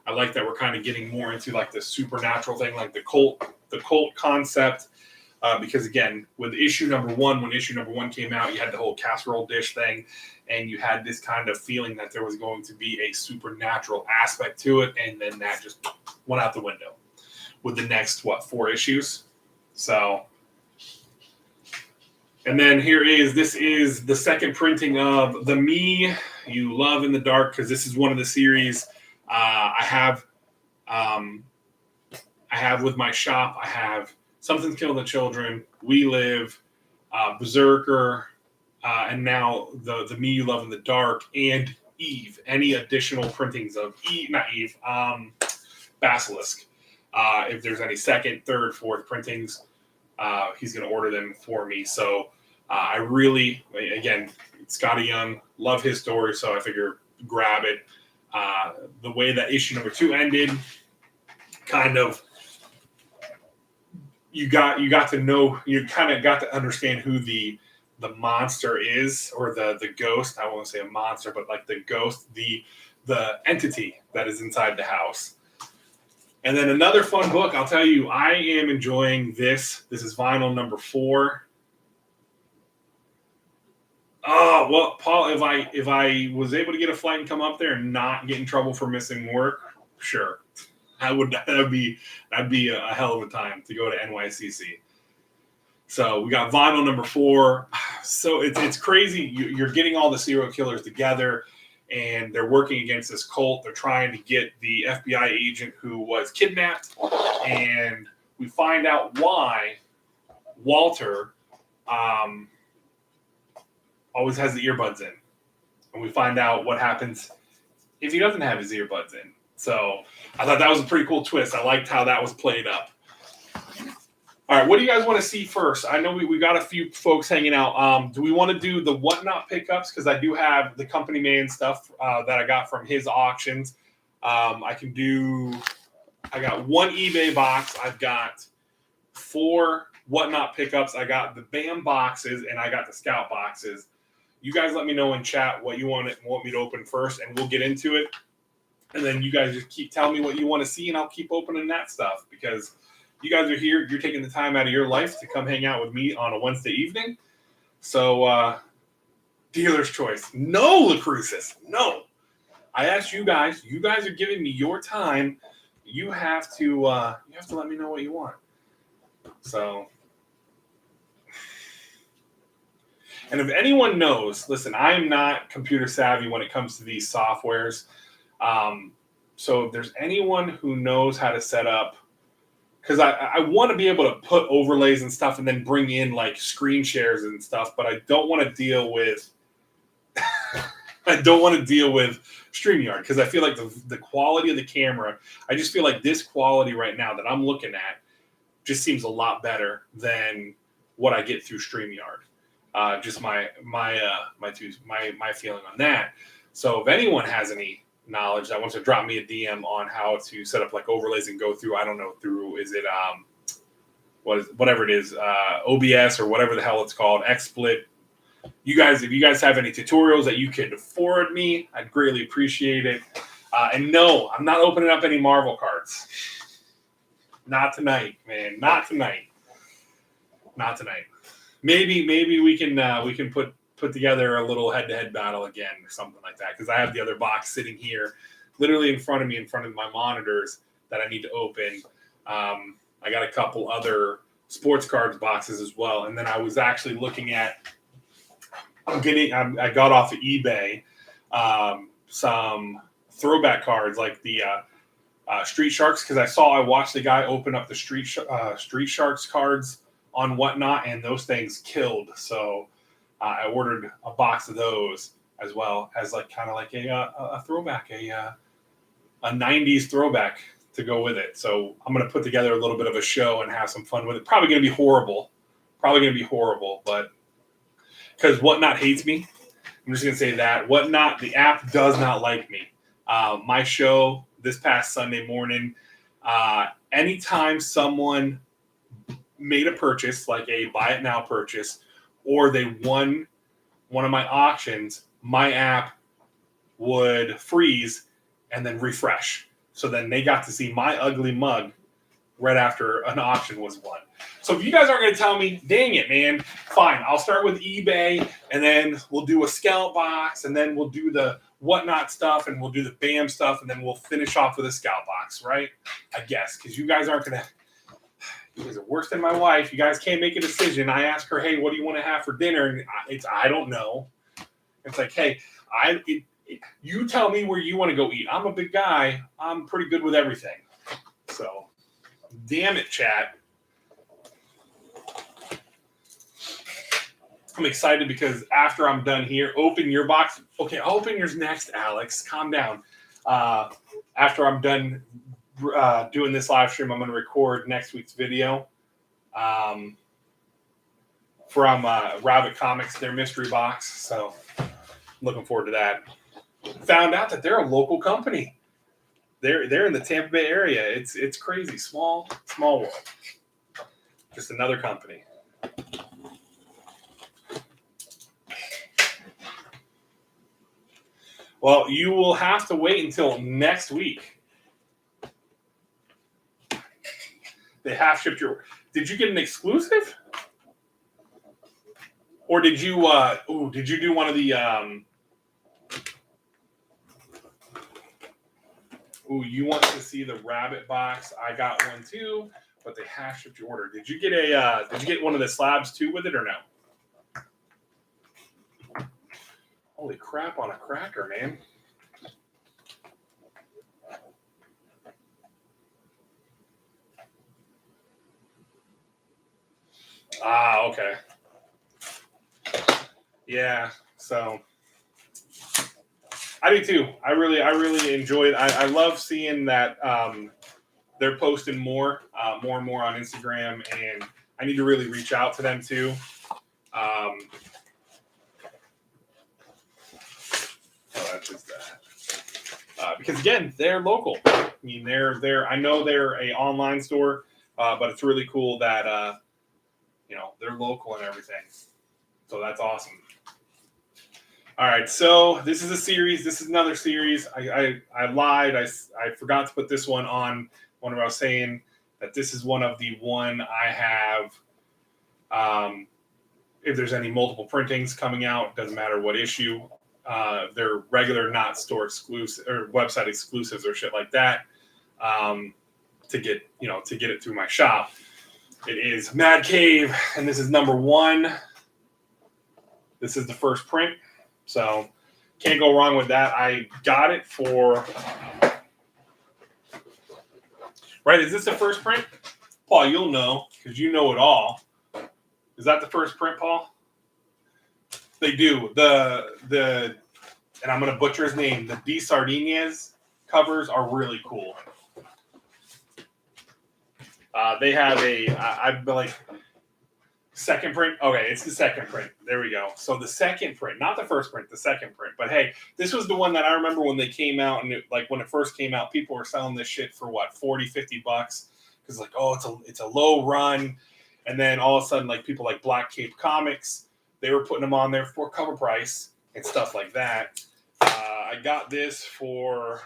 I like that we're kind of getting more into like the supernatural thing, like the cult concept. Because again, with issue number 1, when issue number 1 came out, you had the whole casserole dish thing, and you had this kind of feeling that there was going to be a supernatural aspect to it, and then that just went out the window with the next 4 issues. So, and then this is the second printing of The Me You Love in the Dark, because this is one of the series I have with my shop. I have Something's Killing the Children, We Live, Berserker, and now the Me You Love in the Dark, and Eve. Any additional printings of Basilisk. If there's any second, third, fourth printings, he's going to order them for me. So I really, again, Scotty Young, love his story, so I figure grab it. The way that issue number 2 ended, kind of, you got to know, you kind of got to understand who the monster is, or the ghost. I won't say a monster, but like the ghost, the entity that is inside the house. And then another fun book, I'll tell you, I am enjoying this. This is vinyl number 4. Oh, well, Paul, if I was able to get a flight and come up there and not get in trouble for missing work, sure. That'd be a hell of a time to go to NYCC. So we got vinyl number 4. So it's crazy. You're getting all the serial killers together, and they're working against this cult. They're trying to get the FBI agent who was kidnapped, and we find out why Walter always has the earbuds in. And we find out what happens if he doesn't have his earbuds in. So I thought that was a pretty cool twist. I liked how that was played up. All right, what do you guys want to see first? I know we got a few folks hanging out. Do we want to do the Whatnot pickups? Because I do have the Company Man stuff that I got from his auctions. I got 1 eBay box. I've got 4 Whatnot pickups. I got the BAM boxes, and I got the Scout boxes. You guys let me know in chat what you want me to open first, and we'll get into it. And then you guys just keep telling me what you want to see, and I'll keep opening that stuff, because you guys are here. You're taking the time out of your life to come hang out with me on a Wednesday evening. So, dealer's choice. No, LaCrucis. No. I asked you guys. You guys are giving me your time. You have to let me know what you want. So, and if anyone knows, listen, I'm not computer savvy when it comes to these softwares. So if there's anyone who knows how to set up, because I want to be able to put overlays and stuff and then bring in like screen shares and stuff, but I don't want to deal with StreamYard, because I feel like the quality of the camera, I just feel like this quality right now that I'm looking at just seems a lot better than what I get through StreamYard. Just my feeling on that. So if anyone has any knowledge that wants to drop me a DM on how to set up like overlays and go through, I don't know, is it whatever it is, OBS or whatever the hell it's called, XSplit. If you guys have any tutorials that you could forward me, I'd greatly appreciate it. And no, I'm not opening up any Marvel cards. Not tonight, man. Not tonight. Maybe we can put together a little head-to-head battle again or something like that, because I have the other box sitting here literally in front of me, in front of my monitors that I need to open. I got a couple other sports cards boxes as well. And then I was actually looking at, I got off of eBay some throwback cards like the Street Sharks, because I watched the guy open up the Street Sharks cards on Whatnot, and those things killed. So I ordered a box of those as well as like kind of like a throwback, a 90s throwback to go with it. So I'm going to put together a little bit of a show and have some fun with it. Probably going to be horrible, but because Whatnot hates me. I'm just going to say that. Whatnot, the app does not like me. My show this past Sunday morning, anytime someone made a purchase, like a buy it now purchase, or they won one of my auctions, my app would freeze and then refresh. So then they got to see my ugly mug right after an auction was won. So if you guys aren't going to tell me, dang it, man, fine. I'll start with eBay, and then we'll do a scout box, and then we'll do the Whatnot stuff, and we'll do the BAM stuff, and then we'll finish off with a scout box, right? I guess, because you guys aren't going to. You guys are worse than my wife. You guys can't make a decision. I ask her, hey, what do you want to have for dinner? And I don't know. It's like, hey, you tell me where you want to go eat. I'm a big guy. I'm pretty good with everything. So, damn it, chat. I'm excited because after I'm done here, open your box. Okay, I'll open yours next, Alex. Calm down. After I'm done doing this live stream, I'm going to record next week's video from Rabbit Comics, their mystery box. So, looking forward to that. Found out that they're a local company. They're in the Tampa Bay area. It's crazy. Small world. Just another company. Well, you will have to wait until next week. They half shipped your. Did you get an exclusive? Or did you do one of the you want to see the rabbit box? I got one too, but they half shipped your order. Did you get one of the slabs too with it or no? Holy crap on a cracker, man. Okay. Yeah, so I do too. I really enjoy it. I love seeing that they're posting more and more on Instagram, and I need to really reach out to them too. That's just that. Because again, they're local. I mean, they're. I know they're a online store, but it's really cool that they're local and everything. So that's awesome. All right, so this is a series. This is another series. I lied. I forgot to put this one on when I was saying that this is one of the one I have. If there's any multiple printings coming out, doesn't matter what issue. They're regular, not store exclusive or website exclusives or shit like that. To get it through my shop. It is Mad Cave, and this is number 1. This is the first print, so can't go wrong with that. I got it for right. Is this the first print, Paul? You'll know because you know it all. Is that the first print, Paul? They do the, and I'm gonna butcher his name. The D Sardinez covers are really cool. They have I've been like second print. Okay, it's the second print. There we go. So the second print, not the first print, the second print. But hey, this was the one that I remember when they came out, and when it first came out, people were selling this shit for what, $40-$50 because like, oh, it's a low run, and then all of a sudden, like people like Black Cape Comics, they were putting them on there for cover price and stuff like that. I got this for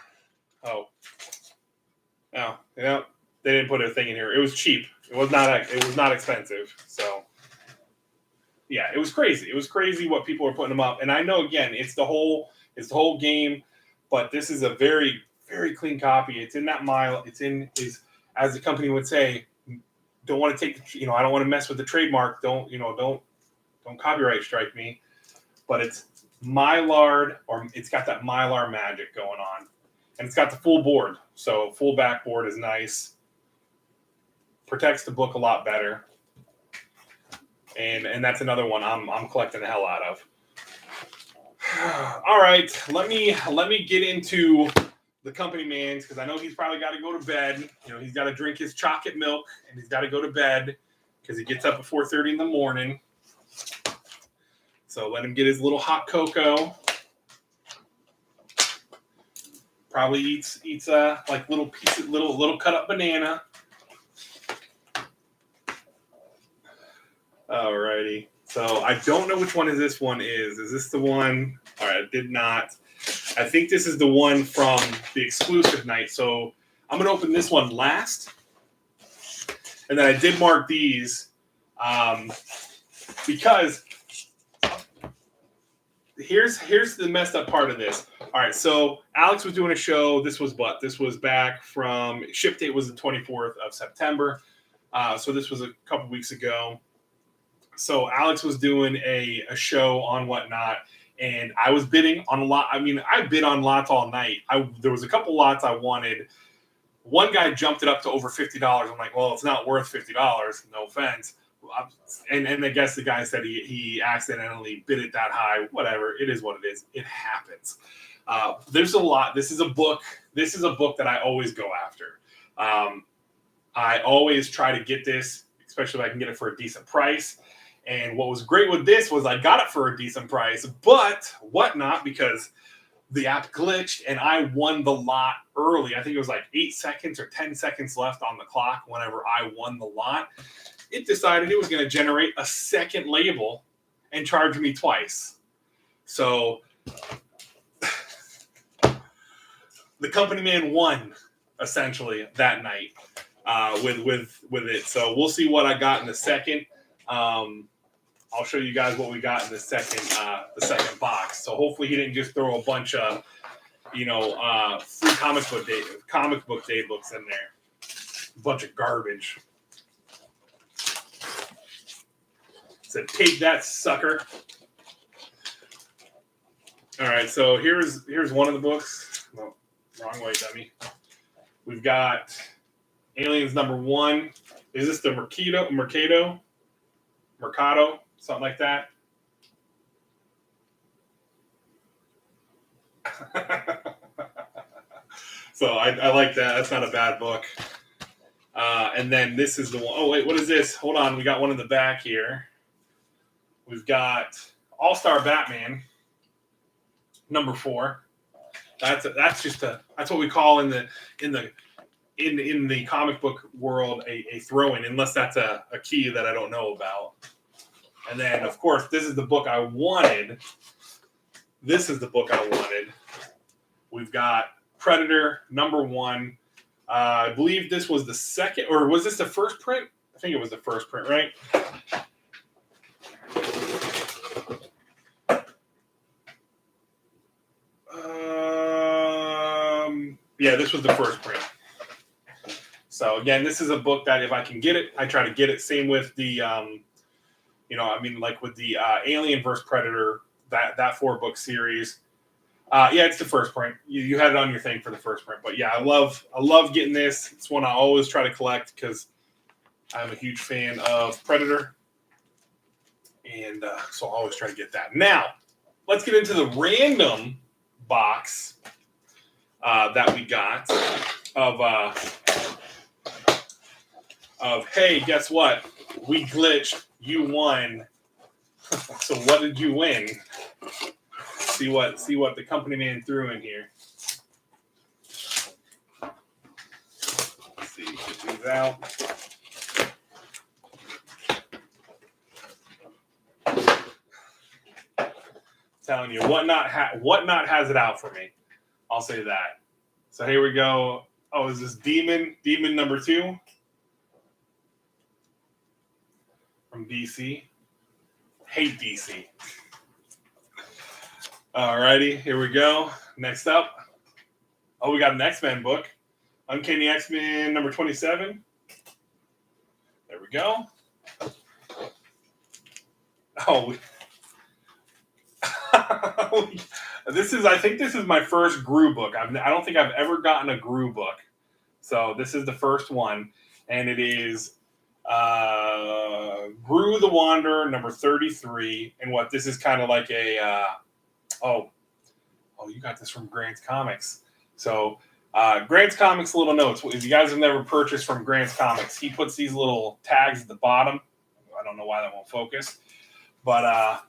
they didn't put a thing in here. It was cheap. It was not expensive. So yeah, it was crazy. It was crazy what people were putting them up. And I know again, it's the whole game, but this is a very, very clean copy. It's in that mile. It's in his, as the company would say, don't want to take, I don't want to mess with the trademark. Don't copyright strike me. But it's Mylar, or it's got that Mylar magic going on. And it's got the full board. So full backboard is nice. Protects the book a lot better. And that's another one I'm collecting the hell out of. All right, let me get into the company man's, because I know he's probably got to go to bed. He's got to drink his chocolate milk, and he's got to go to bed because he gets up at 4:30 in the morning. So let him get his little hot cocoa. Probably eats like little piece of little cut up banana. Alrighty. So I don't know which one this one is. Is this the one? All right, I did not. I think this is the one from the exclusive night. So I'm going to open this one last. And then I did mark these because here's the messed up part of this. All right, so Alex was doing a show. This was back from, ship date was the 24th of September. So this was a couple weeks ago. So Alex was doing a show on Whatnot, and I was bidding on a lot. I mean, I bid on lots all night. There was a couple lots I wanted. One guy jumped it up to over $50. I'm like, well, it's not worth $50. No offense. And I guess the guy said he accidentally bid it that high. Whatever. It is what it is. It happens. There's a lot. This is a book that I always go after. I always try to get this, especially if I can get it for a decent price. And what was great with this was I got it for a decent price, but Whatnot, because the app glitched and I won the lot early. I think it was like 8 seconds or 10 seconds left on the clock whenever I won the lot. It decided it was going to generate a second label and charge me twice. So the company man won essentially that night with it. So we'll see what I got in a second. I'll show you guys what we got in the second box. So hopefully he didn't just throw a bunch of, free comic book day books in there. A bunch of garbage. So take that, sucker. All right, so here's one of the books. No, wrong way, dummy. We've got Aliens #1. Is this the Mercado? Something like that. So I like that. That's not a bad book. And then this is the one. Oh, wait, what is this? Hold on. We got one in the back here. We've got All-Star Batman #4. That's what we call in the comic book world a throw-in, unless that's a key that I don't know about. And then, of course, this is the book I wanted. We've got Predator #1. I believe this was the second, or was this the first print? I think it was the first print, right? Yeah, this was the first print. So again, this is a book that if I can get it, I try to get it. Same with the, like with the Alien vs. Predator, that 4-book series. Yeah, it's the first print. You had it on your thing for the first print, but yeah, I love getting this. It's one I always try to collect because I'm a huge fan of Predator, and so I always try to get that. Now, let's get into the random box that we got of hey, guess what? We glitched. You won. So what did you win? See what the company man threw in here. Let's see, get these out. Telling you, Whatnot has it out for me. I'll say that. So here we go. Oh, is this Demon #2 from DC? Hate DC. Alrighty, here we go. Next up, Oh, we got an X-Men book. Uncanny X-Men number 27. There we go. Oh, I think this is my first Gru book. I don't think I've ever gotten a Gru book. So this is the first one. And it is Gru the Wanderer, number 33. And what, this is kind of like a, you got this from Grant's Comics. So Grant's Comics little notes. If you guys have never purchased from Grant's Comics, he puts these little tags at the bottom. I don't know why that won't focus. But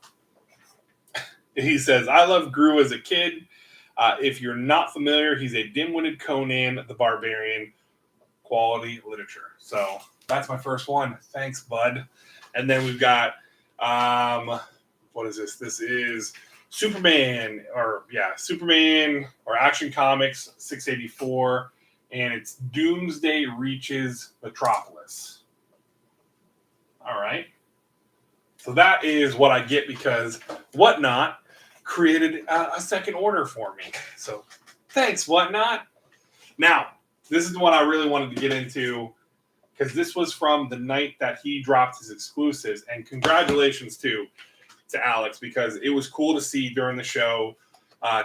he says, I loved Gru as a kid. If you're not familiar, he's a dim-witted Conan the Barbarian, quality literature. So that's my first one. Thanks, bud. And then we've got, what is this? This is Superman or Action Comics 684. And it's Doomsday Reaches Metropolis. All right. So that is what I get because Whatnot created a second order for me. So thanks, Whatnot. Now, this is the one I really wanted to get into because this was from the night that he dropped his exclusives. And congratulations to Alex because it was cool to see during the show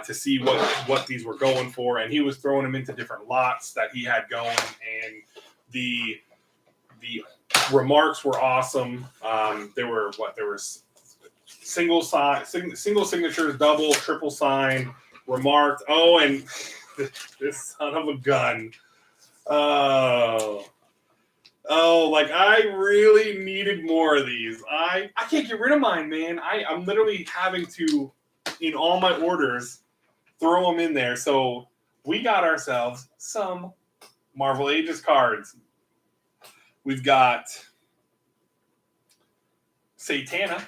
to see what these were going for. And he was throwing them into different lots that he had going. And the remarks were awesome. There were single signatures, double, triple sign, remarked. Oh, and this son of a gun. Like I really needed more of these. I can't get rid of mine, man. I'm literally having to, in all my orders, throw them in there. So we got ourselves some Marvel Ages cards. We've got Satana.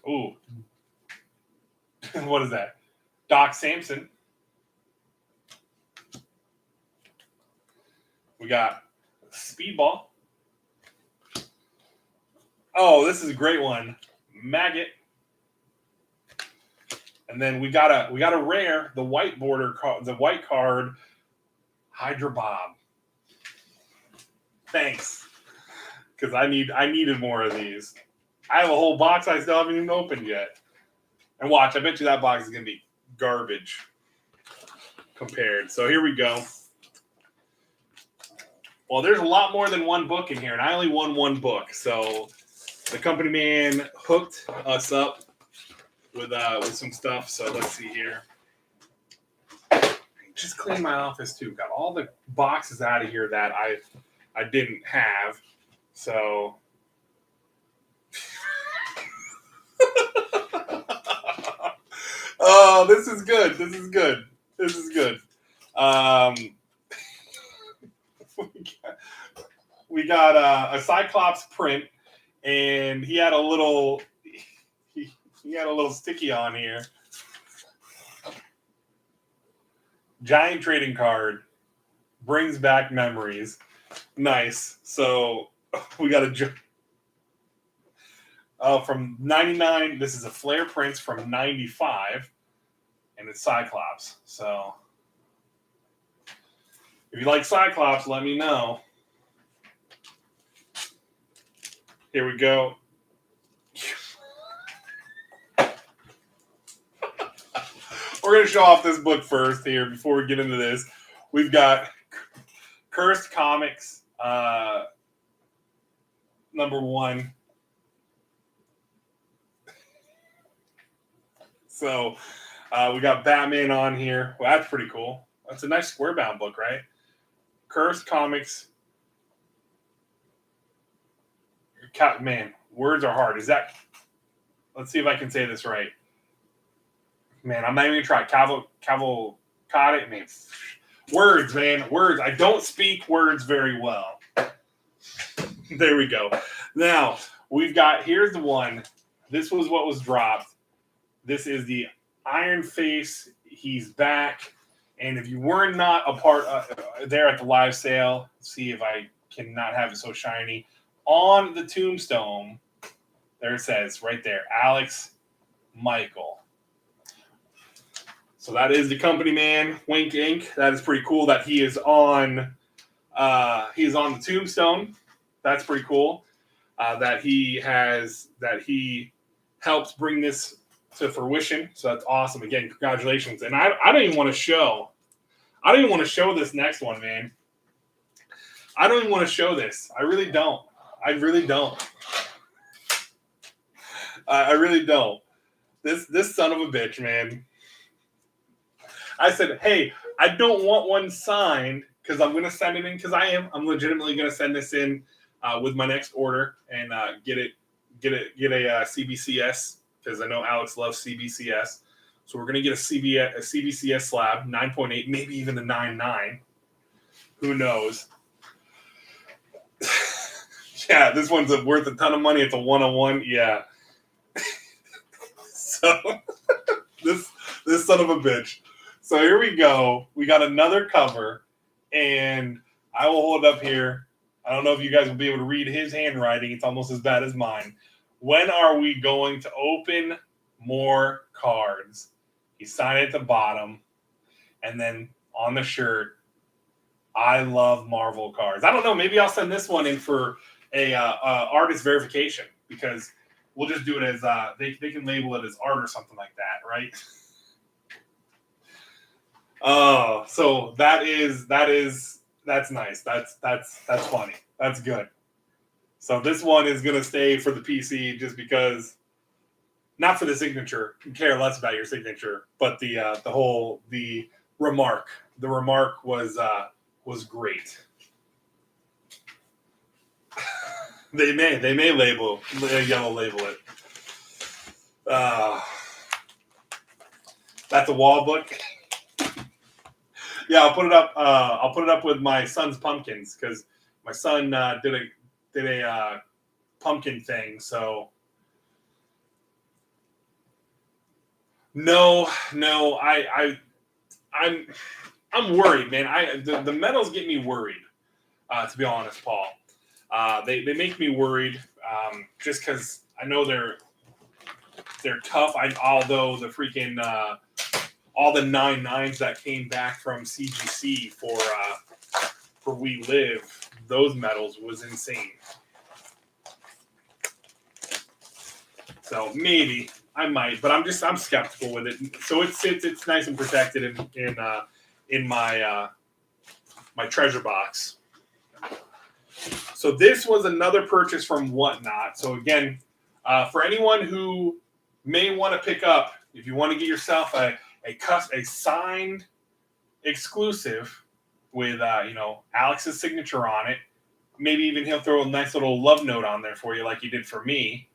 Ooh. What is that? Doc Samson. We got Speedball. Oh, this is a great one. Maggot. And then we got a rare, the white card, Hydra Bob. Thanks. Because I needed more of these. I have a whole box I still haven't even opened yet. And watch, I bet you that box is going to be garbage compared. So here we go. Well, there's a lot more than one book in here, and I only won one book. So the company man hooked us up with some stuff. So let's see here. Just clean my office too. Got all the boxes out of here that I didn't have. So oh, this is good. We got a Cyclops print, and he had a little sticky on here. Giant trading card, brings back memories. Nice. So we got from 99. This is a Flare Prince from 95, and it's Cyclops. So if you like Cyclops, let me know. Here we go. We're going to show off this book first here before we get into this. We've got Cursed Comics, number 1. So we got Batman on here. Well, that's pretty cool. That's a nice square bound book, right? Cursed Comics. Man, words are hard. Is that? Let's see if I can say this right. Man, I'm not even gonna try. Cavalcade. Man, words, man, words. I don't speak words very well. There we go. Now we've got. Here's the one. This was what was dropped. This is the Iron Face. He's back. And if you were not a part there at the live sale, see if I cannot have it so shiny. On the tombstone, there it says right there, Alex Michael. So that is the company man, Wink Inc. That is pretty cool that he is on the tombstone. That's pretty cool. That he helps bring this to fruition. So that's awesome. Again, congratulations. And I don't even want to show. I don't even want to show this next one, man. I don't even want to show this. I really don't. I really don't. I really don't. This son of a bitch, man. I said, hey, I don't want one signed because I'm going to send it in because I'm legitimately going to send this in with my next order and get a CBCS because I know Alex loves CBCS. So we're going to get a CBCS slab, 9.8, maybe even a 9.9. Who knows? Yeah, this one's worth a ton of money. It's a 101. Yeah. So this son of a bitch. So here we go. We got another cover, and I will hold it up here. I don't know if you guys will be able to read his handwriting. It's almost as bad as mine. When are we going to open more cards? He signed at the bottom, and then on the shirt, I love Marvel cards. I don't know. Maybe I'll send this one in for a artist verification because we'll just do it as they can label it as art or something like that, right? Oh, so that's nice. That's funny. That's good. So this one is gonna stay for the PC just because, not for the signature. You care less about your signature, but the remark. The remark was great. They may yellow label it. That's a wall book. Yeah, I'll put it up. I'll put it up with my son's pumpkins because my son did a pumpkin thing. So no, I'm worried, man. The medals get me worried. To be honest, Paul. They make me worried just because I know they're tough. Although the freaking all the 9.9s that came back from CGC for We Live, those medals was insane. So maybe I might, but I'm skeptical with it. So it's nice and protected in my my treasure box. So this was another purchase from Whatnot. So again, for anyone who may want to pick up, if you want to get yourself a signed exclusive with Alex's signature on it, maybe even he'll throw a nice little love note on there for you, like he did for me.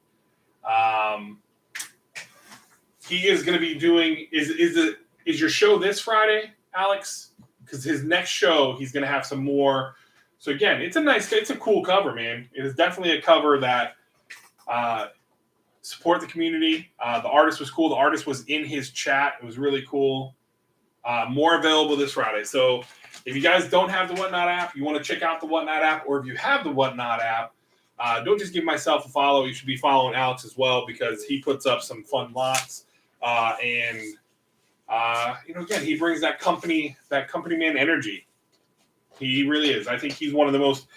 He is going to be doing is your show this Friday, Alex? Because his next show he's going to have some more. So again, it's a cool cover, man. It is definitely a cover that support the community. The artist was cool. The artist was in his chat. It was really cool. More available this Friday. So if you guys don't have the Whatnot app, you want to check out the Whatnot app, or if you have the Whatnot app, don't just give myself a follow. You should be following Alex as well because he puts up some fun lots. Again, he brings that company man energy. He really is. I think he's one of the most,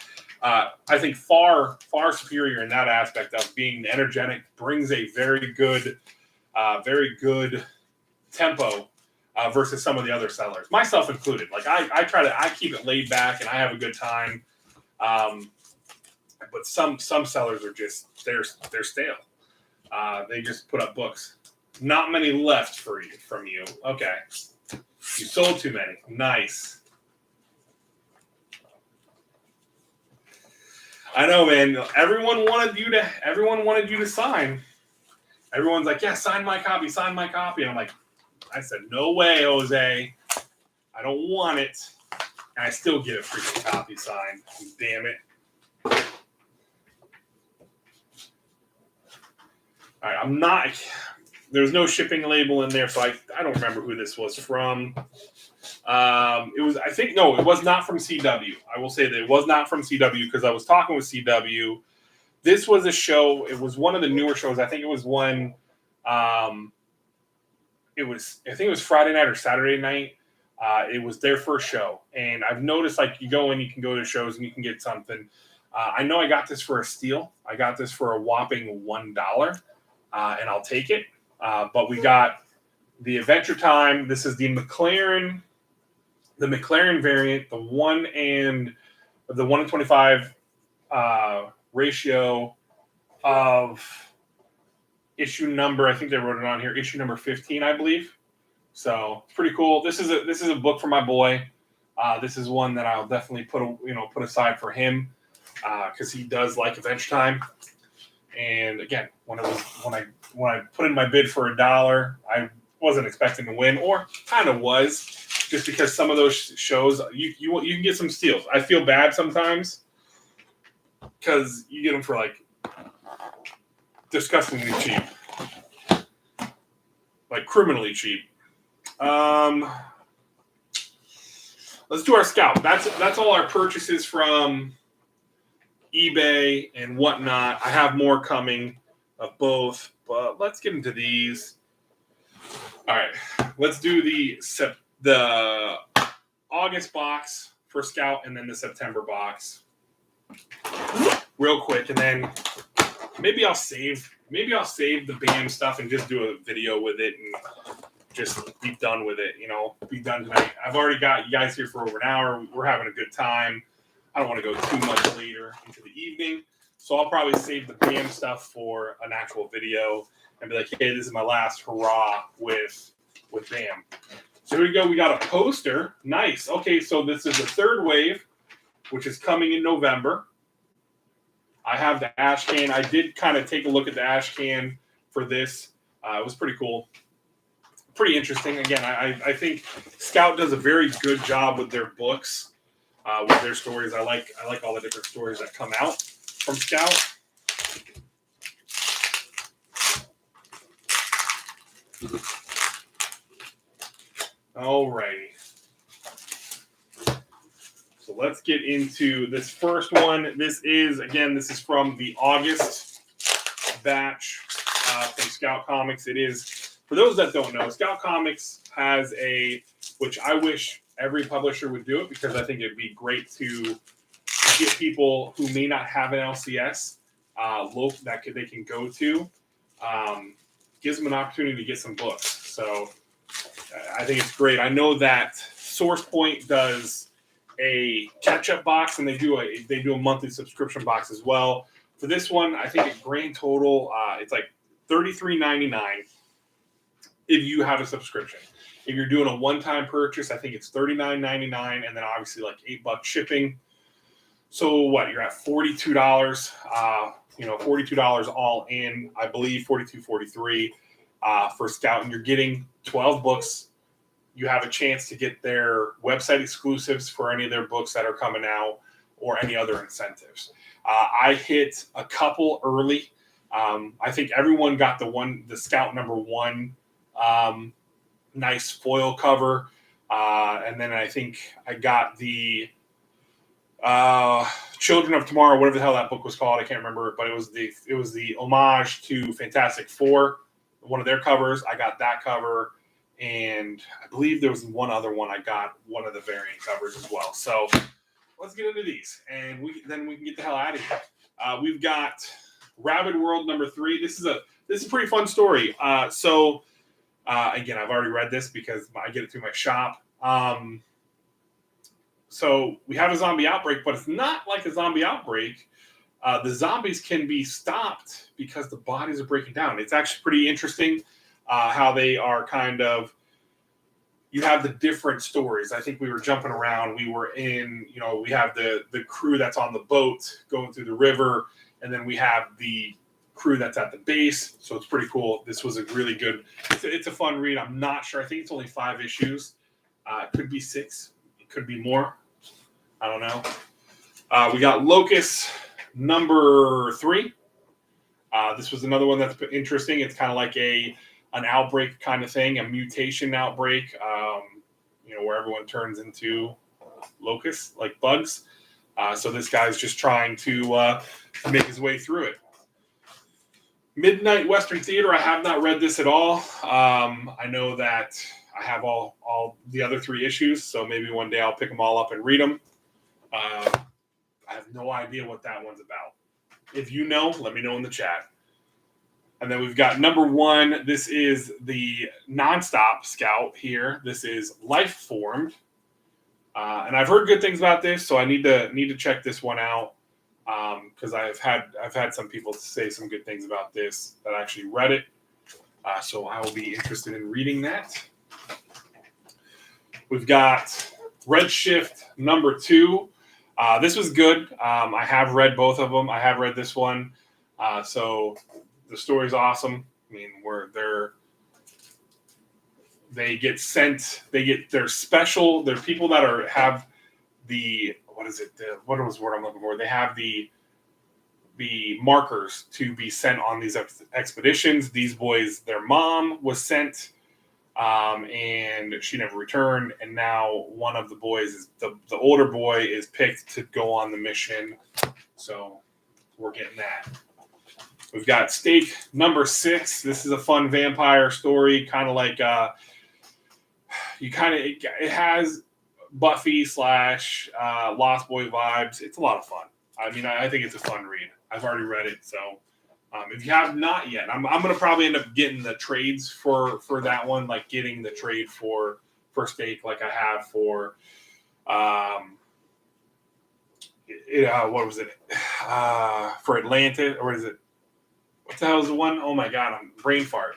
far superior in that aspect of being energetic, brings a very good tempo versus some of the other sellers, myself included. Like I keep it laid back and I have a good time. But some sellers are just, they're stale. They just put up books. Not many left from you. Okay. You sold too many. Nice. I know, man. Everyone wanted you to sign. Everyone's like, yeah, sign my copy. And I'm like, I said, no way, Jose. I don't want it. And I still get a freaking copy signed. Damn it. All right, there's no shipping label in there, so I don't remember who this was from. It was not from CW. I will say that it was not from CW because I was talking with CW. This was a show. It was one of the newer shows. I think it was one. I think it was Friday night or Saturday night. It was their first show, and I've noticed like you go in, you can go to shows and you can get something. I know I got this for a steal. I got this for a whopping $1, and I'll take it. But we got the Adventure Time. This is the McLaren variant, the 1 in 25 ratio of issue number. I think they wrote it on here. Issue number 15, I believe. So it's pretty cool. This is a book for my boy. This is one that I'll definitely put aside for him because he does like Adventure Time. And again, when I put in my bid for $1, I wasn't expecting to win, or kind of was, just because some of those shows you can get some steals. I feel bad sometimes because you get them for like disgustingly cheap, like criminally cheap. Let's do our Scout. That's all our purchases from eBay and whatnot. I have more coming of both, but let's get into these. All right, let's do the August box for Scout and then the September box real quick, and then maybe I'll save the BAM stuff and just do a video with it and just be done with it. Be done tonight. I've already got you guys here for over an hour. We're having a good time. I don't want to go too much later into the evening, so I'll probably save the BAM stuff for an actual video and be like, hey, this is my last hurrah with BAM. So here we go. We got a poster. Nice. Okay, so this is the third wave, which is coming in November. I have the ash can. I did kind of take a look at the ash can for this. It was pretty cool. Pretty interesting. Again, I think Scout does a very good job with their books, with their stories. I like all the different stories that come out from Scout. Alrighty. So let's get into this first one. This is from the August batch from Scout Comics. It is, for those that don't know, Scout Comics has which I wish every publisher would do it, because I think it'd be great to get people who may not have an LCS that they can go to. Gives them an opportunity to get some books. So I think it's great. I know that SourcePoint does a catch-up box, and they do a monthly subscription box as well. For this one, I think a grand total, it's like $33.99 if you have a subscription. If you're doing a one-time purchase, I think it's $39.99, and then obviously like $8 shipping. So what, you're at $42, $42 all in, I believe $42.43 for Scout, and you're getting 12 books. You have a chance to get their website exclusives for any of their books that are coming out, or any other incentives. I hit a couple early. I think everyone got the Scout #1 nice foil cover, and then I think I got the Children of Tomorrow, whatever the hell that book was called. I can't remember, but it was the homage to Fantastic Four, one of their covers. I got that cover, and I believe there was one other one. I got one of the variant covers as well. So let's get into these, and then we can get the hell out of here. We've got Rabid World #3. This is a pretty fun story. Again, I've already read this because I get it through my shop. So we have a zombie outbreak, but it's not like a zombie outbreak. The zombies can be stopped because the bodies are breaking down. It's actually pretty interesting how they are kind of, you have the different stories. I think we were jumping around. We were in, we have the crew that's on the boat going through the river, and then we have the crew that's at the base. So it's pretty cool. This was a really good, it's a fun read. I'm not sure. I think it's only 5 issues. It could be 6. It could be more. I don't know. We got Locust #3. This was another one that's interesting. It's kind of like an outbreak kind of thing, a mutation outbreak, where everyone turns into locusts, like bugs. So this guy's just trying to make his way through it. Midnight Western Theater. I have not read this at all. I know that I have all the other 3 issues, so maybe one day I'll pick them all up and read them. I have no idea what that one's about. If you know, let me know in the chat. And then we've got number 1. This is the Nonstop Scout here. This is Life Formed. And I've heard good things about this, so I need to check this one out. Because I've had some people say some good things about this that actually read it. So I will be interested in reading that. We've got Redshift number 2. This was good. I have read both of them. I have read this one. So the story's awesome. I mean, they get sent. They're special. They're people that have the what is it? What was the word I'm looking for? They have the markers to be sent on these expeditions. These boys, their mom was sent, and she never returned. And now one of the boys is the older boy is picked to go on the mission. So we're getting that. We've got Stake number 6. This is a fun vampire story, kind of like it has Buffy / Lost Boy vibes. It's a lot of fun. I mean, I think it's a fun read. I've already read it, so if you have not yet, I'm going to probably end up getting the trades for that one, like getting the trade for Stake, like I have for what was it for Atlantis, or is it what the hell is the one? Oh my god, I'm brain fart.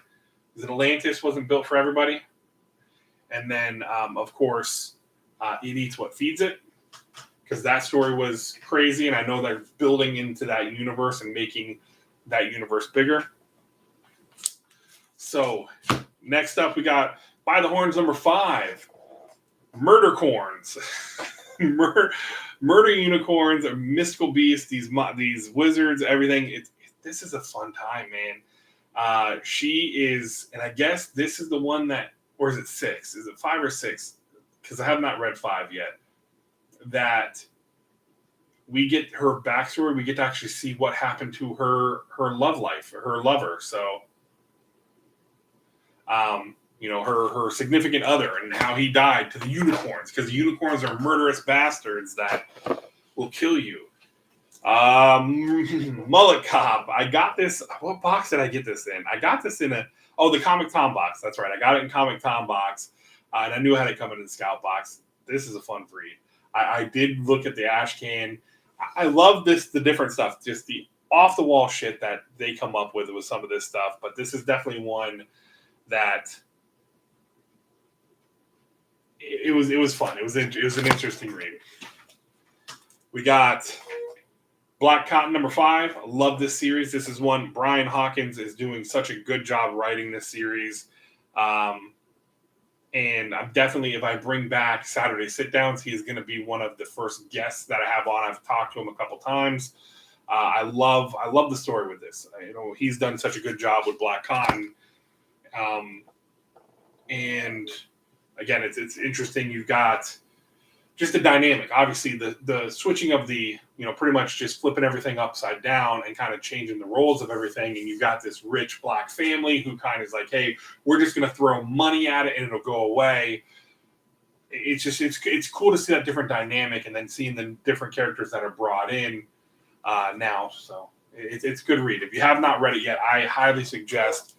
Is it Atlantis wasn't built for everybody? And then of course it eats what feeds it, because that story was crazy, and I know they're building into that universe and making that universe bigger. So next up we got By the Horns number 5, Murder Corns. Murder unicorns, or mystical beasts, these wizards, everything. This is a fun time, man. She is, and I guess this is the one that, or is it 6? Is it 5 or 6? Because I have not read 5 yet. That we get her backstory. We get to actually see what happened to her love life, her lover. So, her significant other, and how he died to the unicorns, because the unicorns are murderous bastards that will kill you. Mullet Cop. I got this. What box did I get this in? I got this in the Comic Tom box. That's right. I got it in Comic Tom box, and I knew I had it coming in the Scout box. This is a fun read. I did look at the ash can. I love the different stuff, just the off the wall shit that they come up with some of this stuff. But this is definitely one that it was fun. It was an interesting read. We got Black Cotton number 5. I love this series. This is one Brian Hawkins is doing such a good job writing this series. And I'm definitely, if I bring back Saturday sit downs, he is going to be one of the first guests that I have on. I've talked to him a couple times. I love the story with this. He's done such a good job with Black Cotton. And again, it's interesting. You've got just the dynamic. Obviously, the switching of the, pretty much just flipping everything upside down and kind of changing the roles of everything. And you've got this rich black family who kind of is like, hey, we're just going to throw money at it and it'll go away. It's cool to see that different dynamic, and then seeing the different characters that are brought in now. So it's a good read. If you have not read it yet, I highly suggest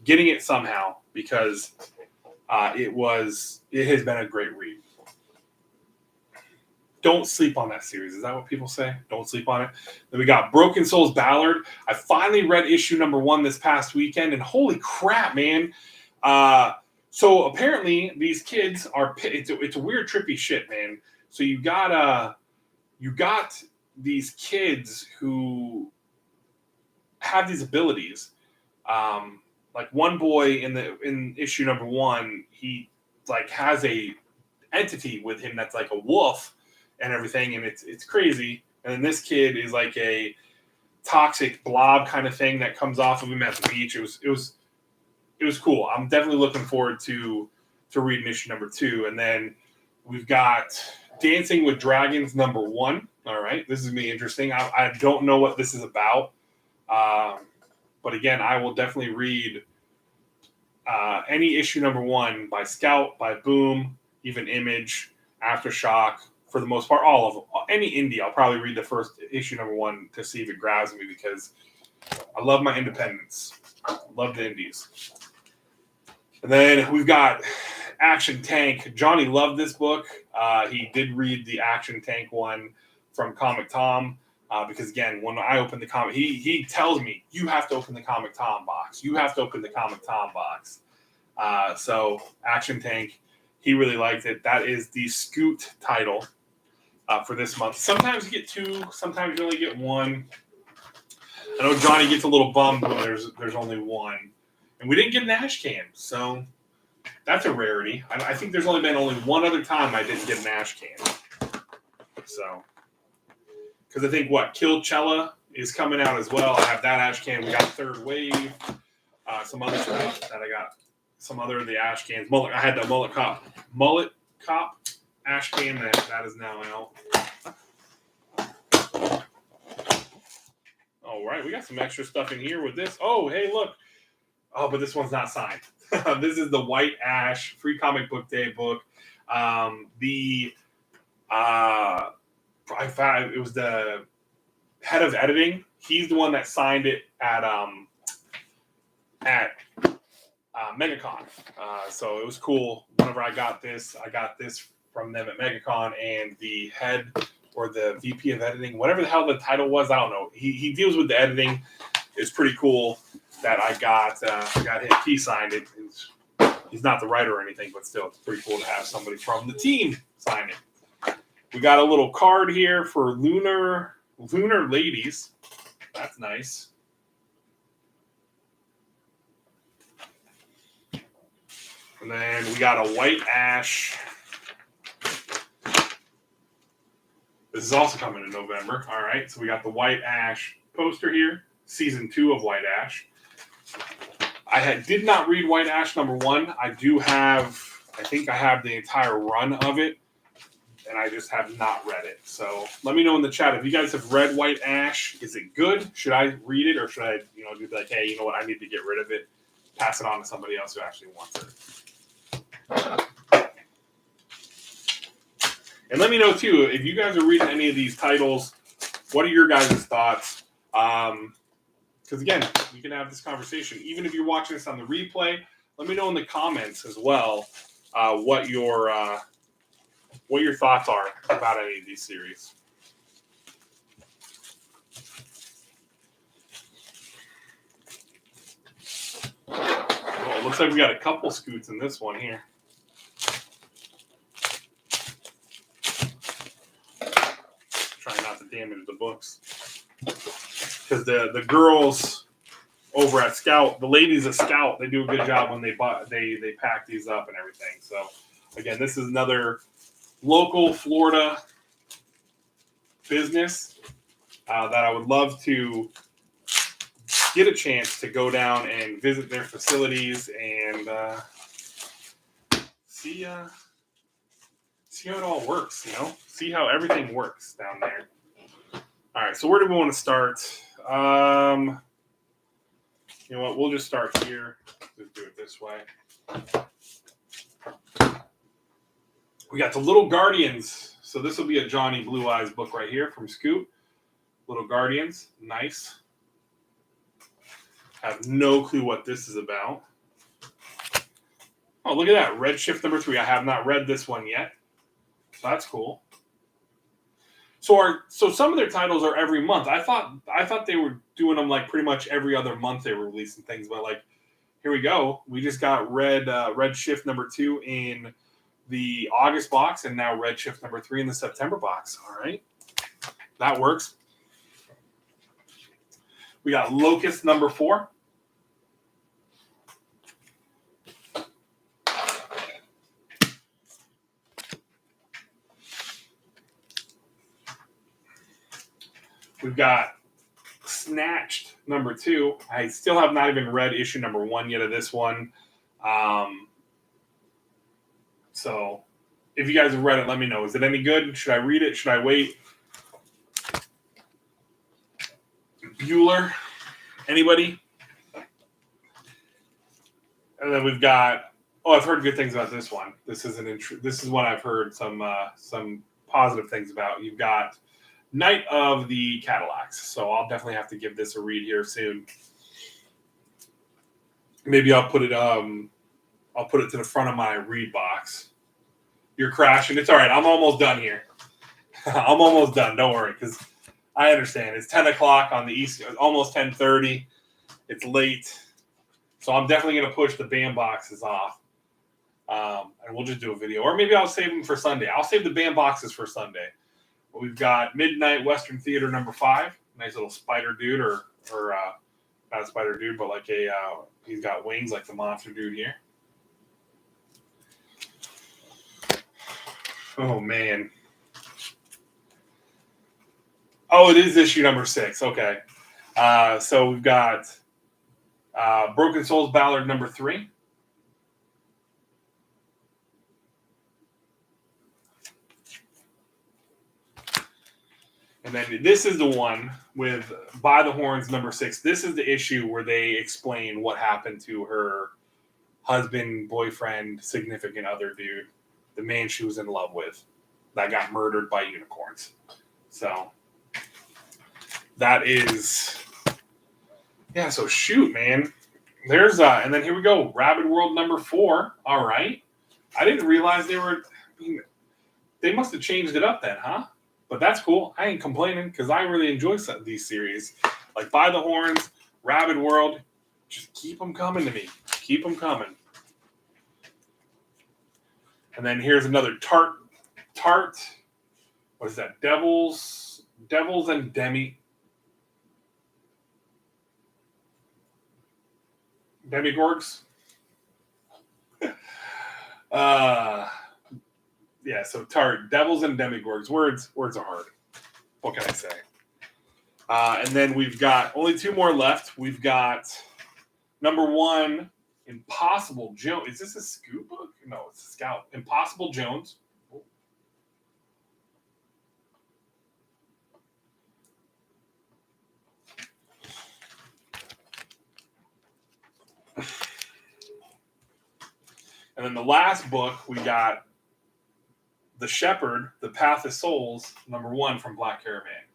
getting it somehow, because it has been a great read. Don't sleep on that series. Is that what people say? Don't sleep on it. Then we got Broken Souls Ballard. I finally read issue number 1 this past weekend, and holy crap, man. So apparently these kids are, it's a weird, trippy shit, man. So you got these kids who have these abilities. Like one boy in issue number 1, he like has a entity with him that's like a wolf and everything, and it's crazy. And then this kid is like a toxic blob kind of thing that comes off of him at the beach. It was cool. I'm definitely looking forward to reading issue number 2. And then we've got Dancing with Dragons number 1. All right, this is gonna be interesting. I don't know what this is about. But again, I will definitely read any issue number 1 by Scout, by Boom, even Image, Aftershock. For the most part, all of them. Any indie, I'll probably read the first issue number 1 to see if it grabs me, because I love my independents. Love the indies. And then we've got Action Tank. Johnny loved this book. He did read the Action Tank one from Comic Tom. Because again, when I open the comic, he tells me, you have to open the Comic Tom box. You have to open the Comic Tom box. So Action Tank, he really liked it. That is the Scoot title for this month. Sometimes you get 2, sometimes you only get 1. I know Johnny gets a little bummed when there's only 1. And we didn't get an ash can, so that's a rarity. I think there's only been one other time I didn't get an ash can. So, because I think Killchella is coming out as well. I have that ash can. We got Third Wave, some other stuff that I got. Some other of the ash cans. I had the Mullet Cop ash can that is now out. All right, we got some extra stuff in here with this. Oh, hey, look. Oh, but this one's not signed. This is the White Ash Free Comic Book Day book. I found it was the head of editing. He's the one that signed it at MegaCon. So it was cool. Whenever I got this from them at MegaCon, and the head or the VP of editing, whatever the hell the title was, I don't know. He deals with the editing. It's pretty cool that I got him. He signed it. He's not the writer or anything, but still, it's pretty cool to have somebody from the team sign it. We got a little card here for Lunar Ladies. That's nice. And then we got a White Ash. This is also coming in November. All right, so we got the White Ash poster here. Season 2 of White Ash. I did not read White Ash number 1. I think I have the entire run of it, and I just have not read it. So let me know in the chat if you guys have read White Ash. Is it good? Should I read it, or should I, be like, hey, you know what? I need to get rid of it. Pass it on to somebody else who actually wants it. And let me know too if you guys are reading any of these titles. What are your guys' thoughts? Because again, we can have this conversation. Even if you're watching this on the replay, let me know in the comments as well what your thoughts are about any of these series. Oh, it looks like we got a couple Scoots in this one here. Trying not to damage the books. Because the girls over at Scout, the ladies at Scout, they do a good job when they pack these up and everything. So again, this is another local Florida business that I would love to get a chance to go down and visit their facilities and see how it all works. See how everything works down there. All right, so where do we want to start? You know what? We'll just start here. Just do it this way. We got the Little Guardians. So this will be a Johnny Blue Eyes book right here from Scoot. Little Guardians. Nice. Have no clue what this is about. Oh, look at that. Red Shift number 3. I have not read this one yet. So that's cool. So some of their titles are every month. I thought they were doing them like pretty much every other month they were releasing things, but like here we go. We just got Red Shift number 2 in the August box, and now Red Shift number 3 in the September box. All right. That works. We got Locust number 4. We've got Snatched number 2. I still have not even read issue number 1 yet of this one. So if you guys have read it, let me know. Is it any good? Should I read it? Should I wait? Bueller? Anybody? And then we've got. Oh, I've heard good things about this one. This is this is one I've heard some positive things about. You've got Night of the Cadillacs. So I'll definitely have to give this a read here soon. Maybe I'll put it to the front of my read box. You're crashing. It's all right. I'm almost done here. I'm almost done. Don't worry, because I understand. It's 10 o'clock on the East, almost 10:30. It's late. So I'm definitely going to push the band boxes off. And we'll just do a video. Or maybe I'll save them for Sunday. I'll save the band boxes for Sunday. But we've got Midnight Western Theater #5. Nice little spider dude, or not a spider dude, but like he's got wings like the monster dude here. Oh, man. Oh, it is issue #6. Okay. So we've got Broken Souls Ballad #3. And then this is the one with By the Horns #6. This is the issue where they explain what happened to her husband, boyfriend, significant other dude, the man she was in love with, that got murdered by unicorns. So that is, yeah. So shoot, man. There's and then here we go. Rabid World #4. All right. I didn't realize they were. I mean, they must have changed it up then, huh? But that's cool. I ain't complaining because I really enjoy some of these series. Like By the Horns, Rabid World. Just keep them coming to me. Keep them coming. And then here's another Tart. What is that? Devils and Demigorgs. Yeah, so Tart, Devils and Demigorgs. Words are hard. What can I say? And then we've got only 2 more left. We've got #1, Impossible Jones. Is this a scoop book? No, it's a scout. Impossible Jones. And then the last book, we got The Shepherd, The Path of Souls, #1 from Black Caravan.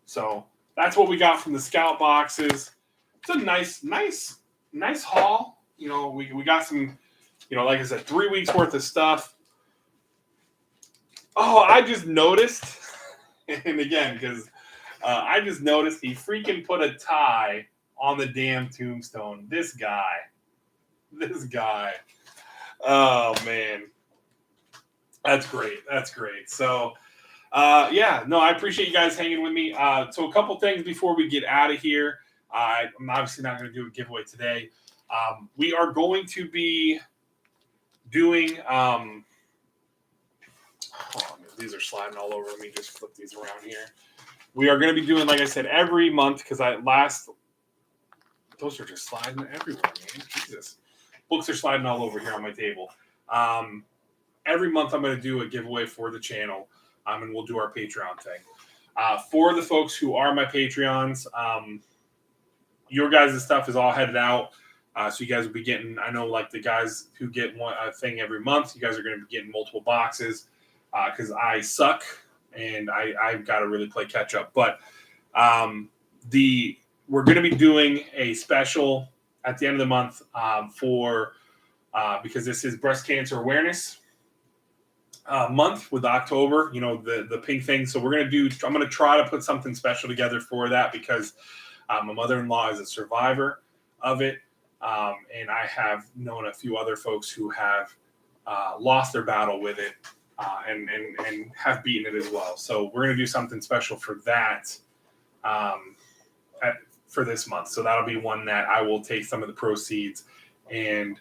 So that's what we got from the scout boxes. It's a nice haul. You know, we got some, like I said, 3 weeks worth of stuff. Oh, I just noticed, and again, because I just noticed he freaking put a tie on the damn tombstone. This guy. Oh, man. That's great. So, yeah, no, I appreciate you guys hanging with me. So a couple things before we get out of here. I'm obviously not going to do a giveaway today. We are going to be doing these are sliding all over. Let me just flip these around here. We are going to be doing, like I said, every month, because those are just sliding everywhere, man. Jesus. Books are sliding all over here on my table. Every month I'm going to do a giveaway for the channel, and we'll do our Patreon thing. For the folks who are my Patreons, your guys' stuff is all headed out. So you guys will be getting, I know like the guys who get one thing every month, you guys are going to be getting multiple boxes because I suck and I've got to really play catch up. But we're going to be doing a special at the end of the month because this is Breast Cancer Awareness month with October, the pink thing. So I'm going to try to put something special together for that because my mother-in-law is a survivor of it. And I have known a few other folks who have lost their battle with it and have beaten it as well. So we're going to do something special for that for this month. So that'll be one that I will take some of the proceeds and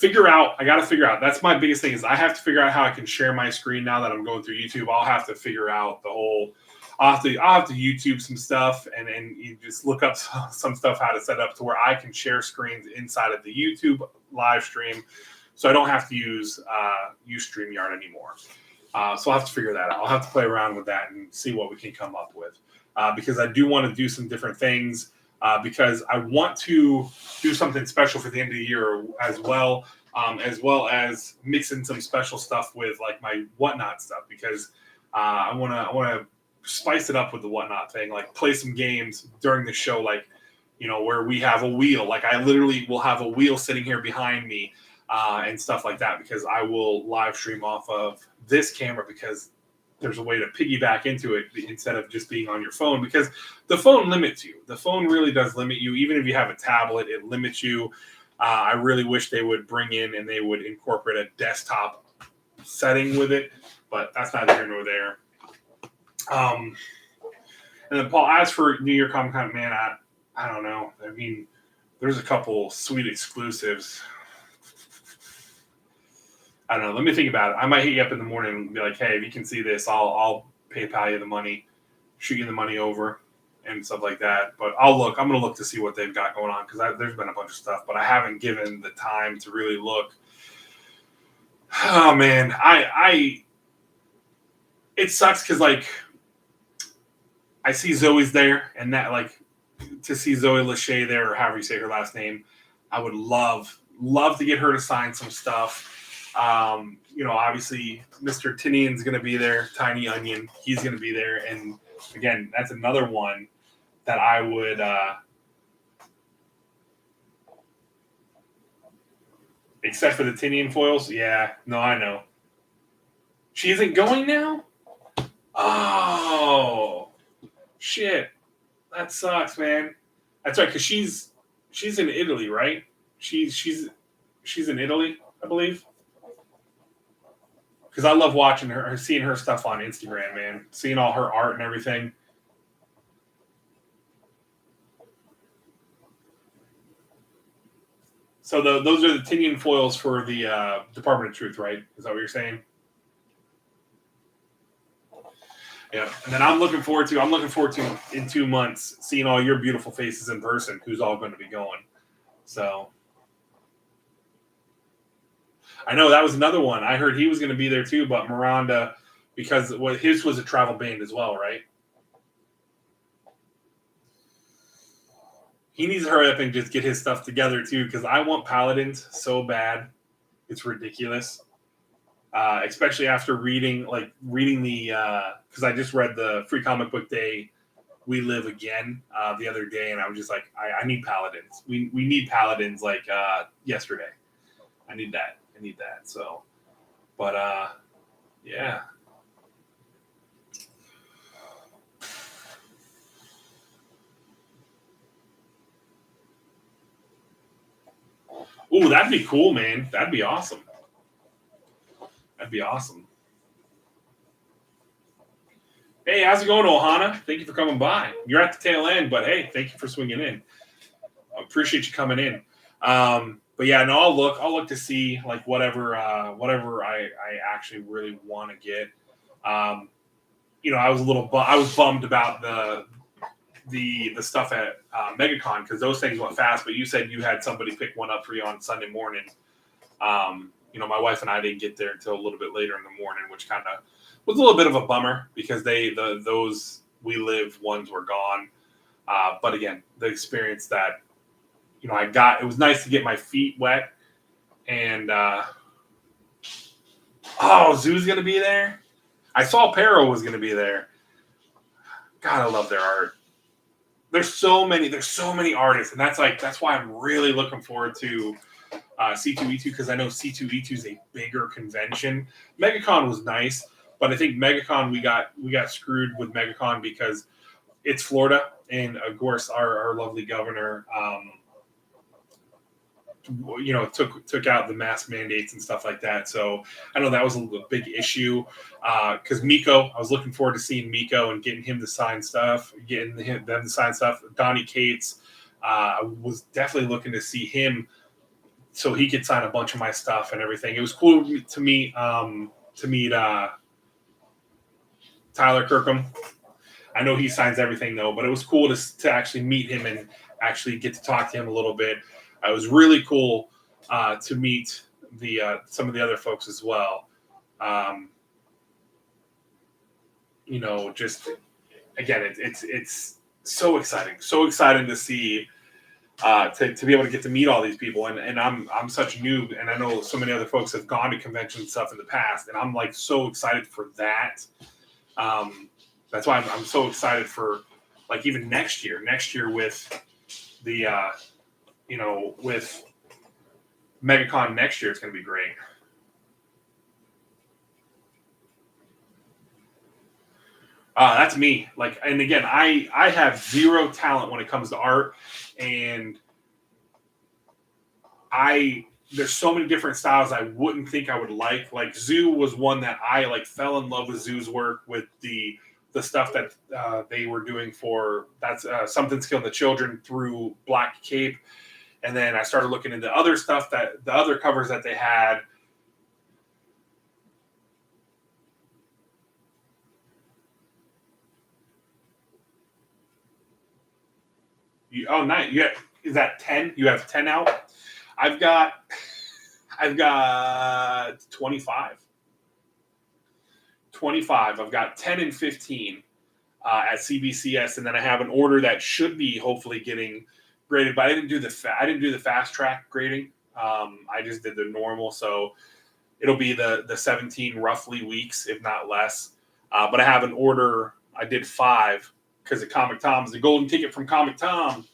I got to figure out. That's my biggest thing is I have to figure out how I can share my screen now that I'm going through YouTube. I'll have to figure out I'll have to YouTube some stuff and you just look up some stuff how to set up to where I can share screens inside of the YouTube live stream, so I don't have to use StreamYard anymore. So I'll have to figure that out. I'll have to play around with that and see what we can come up with because I do want to do some different things. because I want to do something special for the end of the year as well as mix in some special stuff with like my whatnot stuff because I wanna spice it up with the whatnot thing, like play some games during the show, like where we have a wheel. Like I literally will have a wheel sitting here behind me and stuff like that because I will live stream off of this camera because there's a way to piggyback into it instead of just being on your phone because the phone limits you. The phone really does limit you. Even if you have a tablet, it limits you. I really wish they would bring in and they would incorporate a desktop setting with it, but that's neither here nor there. And then Paul, as for New York Comic Con, man, I don't know. I mean, there's a couple sweet exclusives. I don't know. Let me think about it. I might hit you up in the morning and be like, hey, if you can see this, I'll PayPal you the money, shoot you the money over, and stuff like that. But I'm going to look to see what they've got going on because there's been a bunch of stuff, but I haven't given the time to really look. Oh man, it sucks because like I see Zoe's there, and that like to see Zoe Lachey there, or however you say her last name, I would love to get her to sign some stuff. Obviously Mr. Tinian's going to be there. Tiny Onion, he's going to be there. And again, that's another one that I would, except for the Tinian foils. Yeah, no, I know. She isn't going now? Oh, shit. That sucks, man. That's right. Cause she's in Italy, right? She's in Italy, I believe. Because I love watching her, seeing her stuff on Instagram, man. Seeing all her art and everything. So those are the Tinian foils for the Department of Truth, right? Is that what you're saying? Yeah. And then I'm looking forward to in 2 months seeing all your beautiful faces in person. Who's all going to be going? So. I know that was another one. I heard he was going to be there too, but Miranda, because his was a travel band as well, right? He needs to hurry up and just get his stuff together too, because I want Paladins so bad, it's ridiculous. Especially after reading the because I just read the Free Comic Book Day We Live Again the other day, and I was just like, I need Paladins. We need Paladins like yesterday. I need that. So, but yeah. Ooh, that'd be cool, man. That'd be awesome. Hey, how's it going, Ohana? Thank you for coming by. You're at the tail end, but hey, thank you for swinging in. I appreciate you coming in. But yeah, no, I'll look to see like whatever I actually really want to get. I was bummed about the stuff at MegaCon because those things went fast. But you said you had somebody pick one up for you on Sunday morning. My wife and I didn't get there until a little bit later in the morning, which kind of was a little bit of a bummer because those We Live ones were gone. But again, the experience that I got, it was nice to get my feet wet. And Zoo's gonna be there. I saw Pero was gonna be there. God, I love their art. There's so many artists, and that's why I'm really looking forward to C2E2 because I know C2E2 is a bigger convention. MegaCon was nice, but I think MegaCon we got screwed with MegaCon because it's Florida, and of course our lovely governor took out the mask mandates and stuff like that. So I know that was a big issue because Miko, I was looking forward to seeing Miko and getting him to sign stuff, them to sign stuff. Donnie Cates, I was definitely looking to see him so he could sign a bunch of my stuff and everything. It was cool to meet Tyler Kirkham. I know he signs everything though, but it was cool to actually meet him and actually get to talk to him a little bit. It was really cool to meet some of the other folks as well. Just again, it's so exciting. So exciting to see to be able to get to meet all these people. And I'm such a noob, and I know so many other folks have gone to convention stuff in the past, and I'm like so excited for that. That's why I'm so excited for like even next year with the with MegaCon next year. It's going to be great. That's me. Like, and again, I have zero talent when it comes to art, and there's so many different styles I wouldn't think I would like. Like Zoo was one that I like fell in love with Zoo's work with the stuff that they were doing for that's Something's Killing the Children through Black Cape, and then I started looking into other stuff that the other covers that they had. Oh, nice. Is that 10? You have 10 out? I've got 25. 25. I've got 10 and 15 at CBCS, and then I have an order that should be hopefully getting graded, but I didn't do the fast track grading. I just did the normal, so it'll be the 17 roughly weeks, if not less. But I have an order. I did 5 because of Comic Tom's the golden ticket from Comic Tom.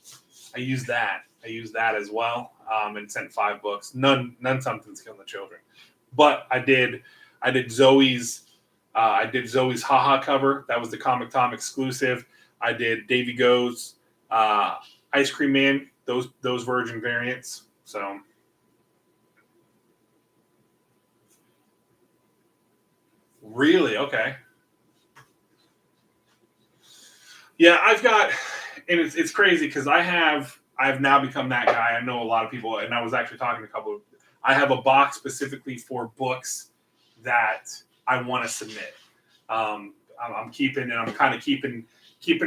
I used that as well, and sent 5 books. None Something's Killing the Children, but I did Zoe's. I did Zoe's Haha cover. That was the Comic Tom exclusive. I did Davy Go's Ice Cream Man. Those Virgin variants. So really, okay. Yeah, I've got, and it's crazy because I've now become that guy. I know a lot of people, and I was actually talking to a couple of. I have a box specifically for books that I want to submit. I'm keeping, and I'm kind of keeping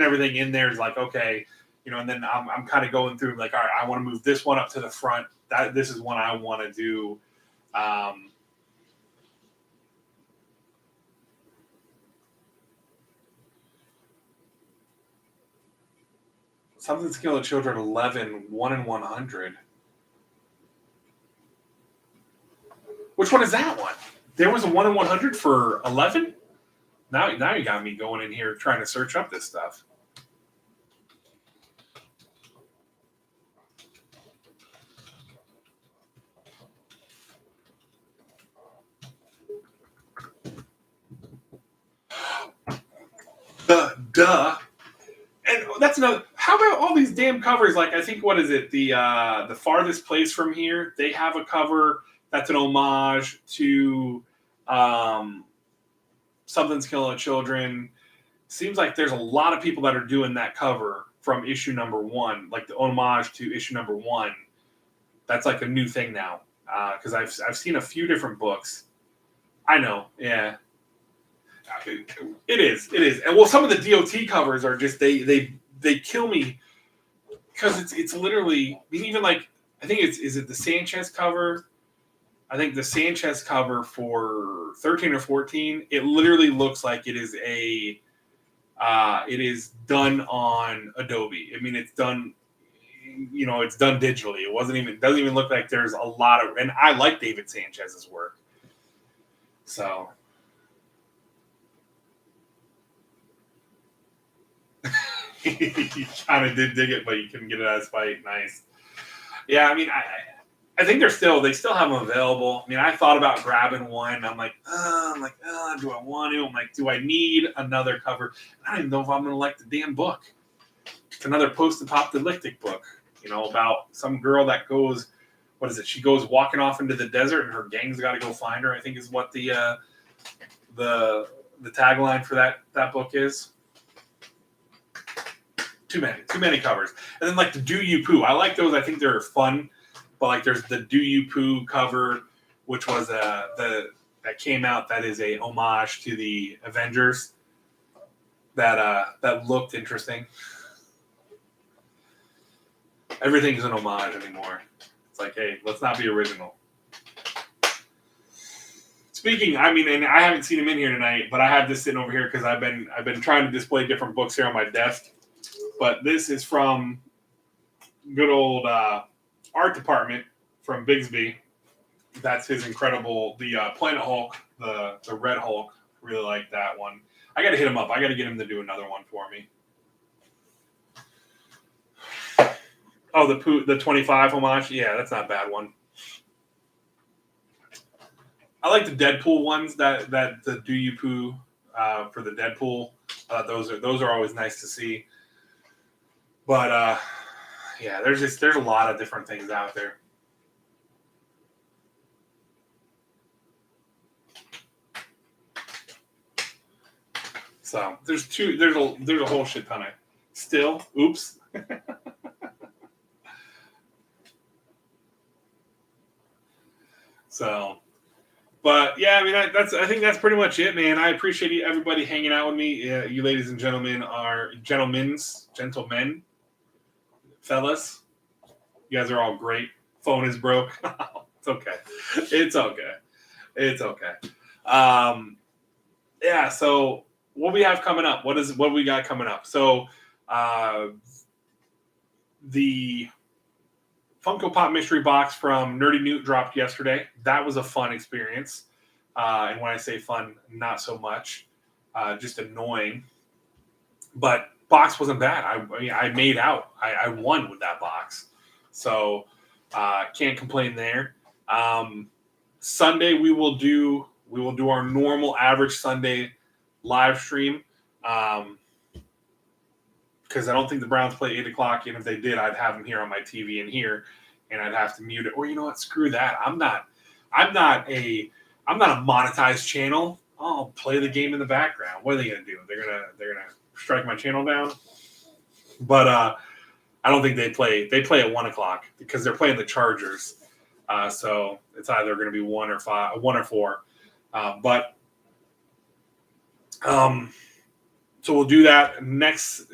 everything in there. Is like, okay, and then I'm kind of going through like, all right, I want to move this one up to the front. This is one I want to do. Something's Killing the Children 11, 1 in 100. Which one is that one? There was a 1 in 100 for 11? Now you got me going in here trying to search up this stuff. Duh. And that's another. How about all these damn covers? Like, I think, what is it? The Farthest Place from Here. They have a cover that's an homage to Something's Killing the Children. Seems like there's a lot of people that are doing that cover from issue number 1, like the homage to issue number 1. That's like a new thing now. Because I've seen a few different books. I know, yeah. It is. And well, some of the DOT covers are just they kill me because it's literally. I mean, even like I think is it the Sanchez cover? I think the Sanchez cover for 13 or 14. It literally looks like it is it is done on Adobe. I mean, it's done. It's done digitally. It doesn't even look like there's a lot of. And I like David Sanchez's work, so. You kind of did dig it, but you couldn't get it out of spite. Nice. Yeah, I mean, I think they still have them available. I mean, I thought about grabbing one. I'm like, do I want to? I'm like, do I need another cover? I don't even know if I'm going to like the damn book. It's another post-apocalyptic book, about some girl that goes, what is it? She goes walking off into the desert, and her gang's got to go find her. I think is what the tagline for that book is. Too many covers. And then like the Do You Poo. I like those. I think they're fun. But like there's the Do You Poo cover, which was that came out that is a homage to the Avengers. That looked interesting. Everything's an homage anymore. It's like, hey, let's not be original. Speaking, I mean, and I haven't seen him in here tonight, but I have this sitting over here because I've been trying to display different books here on my desk. But this is from good old art department from Bigsby. That's his incredible, the Planet Hulk, the Red Hulk. Really like that one. I got to hit him up. I got to get him to do another one for me. Oh, the 25 homage. Yeah, that's not a bad one. I like the Deadpool ones that the Do You Poo for the Deadpool. Those are always nice to see. But yeah, there's a lot of different things out there. So there's a whole shit ton of still. Oops. So, but yeah, I mean, I think that's pretty much it, man. I appreciate everybody hanging out with me. You ladies and gentlemen are gentlemen, fellas. You guys are all great. Phone is broke. It's okay. It's okay. It's okay. Yeah. So what we have coming up? What we got coming up? So, the Funko Pop mystery box from Nerdy Newt dropped yesterday. That was a fun experience. And when I say fun, not so much, just annoying. But box wasn't bad. I made out. I won with that box. So can't complain there. Sunday we will do our normal average Sunday live stream. Because I don't think the Browns play 8 o'clock, and if they did, I'd have them here on my TV in here, and I'd have to mute it. Or you know what? Screw that. I'm not a monetized channel. I'll play the game in the background. What are they gonna do? They're gonna strike my channel down. But I don't think they play. They play at 1 o'clock because they're playing the Chargers. So it's either going to be 1 or 4. So we'll do that next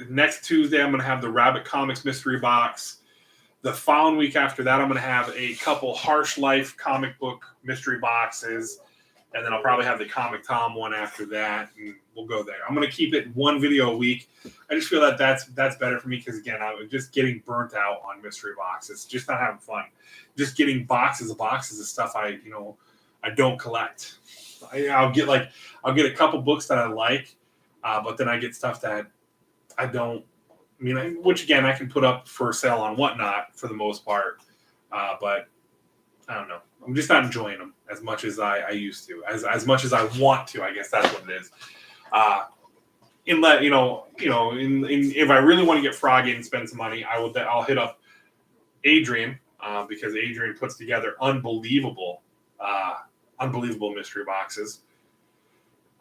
Tuesday. I'm going to have the Rabbit Comics mystery box. The following week after that, I'm going to have a couple Harsh Life comic book mystery boxes. And then I'll probably have the Comic Tom one after that, and we'll go there. I'm going to keep it one video a week. I just feel that that's better for me because, again, I'm just getting burnt out on mystery boxes. Just not having fun. Just getting boxes of stuff I don't collect. I'll get a couple books that I like, but then I get stuff that I don't. I mean, which again I can put up for sale on Whatnot for the most part, but I don't know. I'm just not enjoying them as much as I used to, as much as I want to. I guess that's what it is. If I really want to get froggy and spend some money, I'll hit up Adrian because Adrian puts together unbelievable mystery boxes.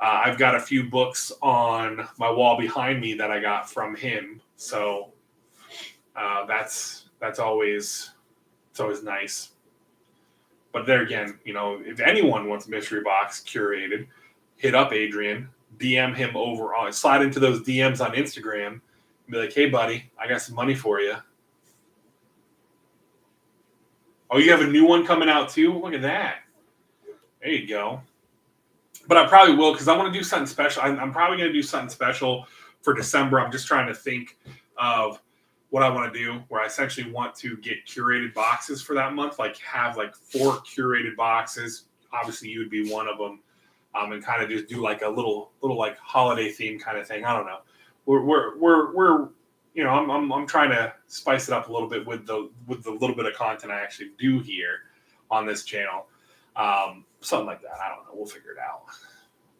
I've got a few books on my wall behind me that I got from him, so that's always nice. But there again, if anyone wants a mystery box curated, hit up Adrian, DM him slide into those DMs on Instagram, and be like, "Hey, buddy, I got some money for you." Oh, you have a new one coming out too? Look at that. There you go. But I probably will because I want to do something special. I'm probably going to do something special for December. I'm just trying to think of what I want to do, where I essentially want to get curated boxes for that month, have 4 curated boxes. Obviously, you would be one of them, and kind of just do a little holiday theme kind of thing. I don't know. We're I'm trying to spice it up a little bit with the little bit of content I actually do here on this channel. Something like that. I don't know. We'll figure it out.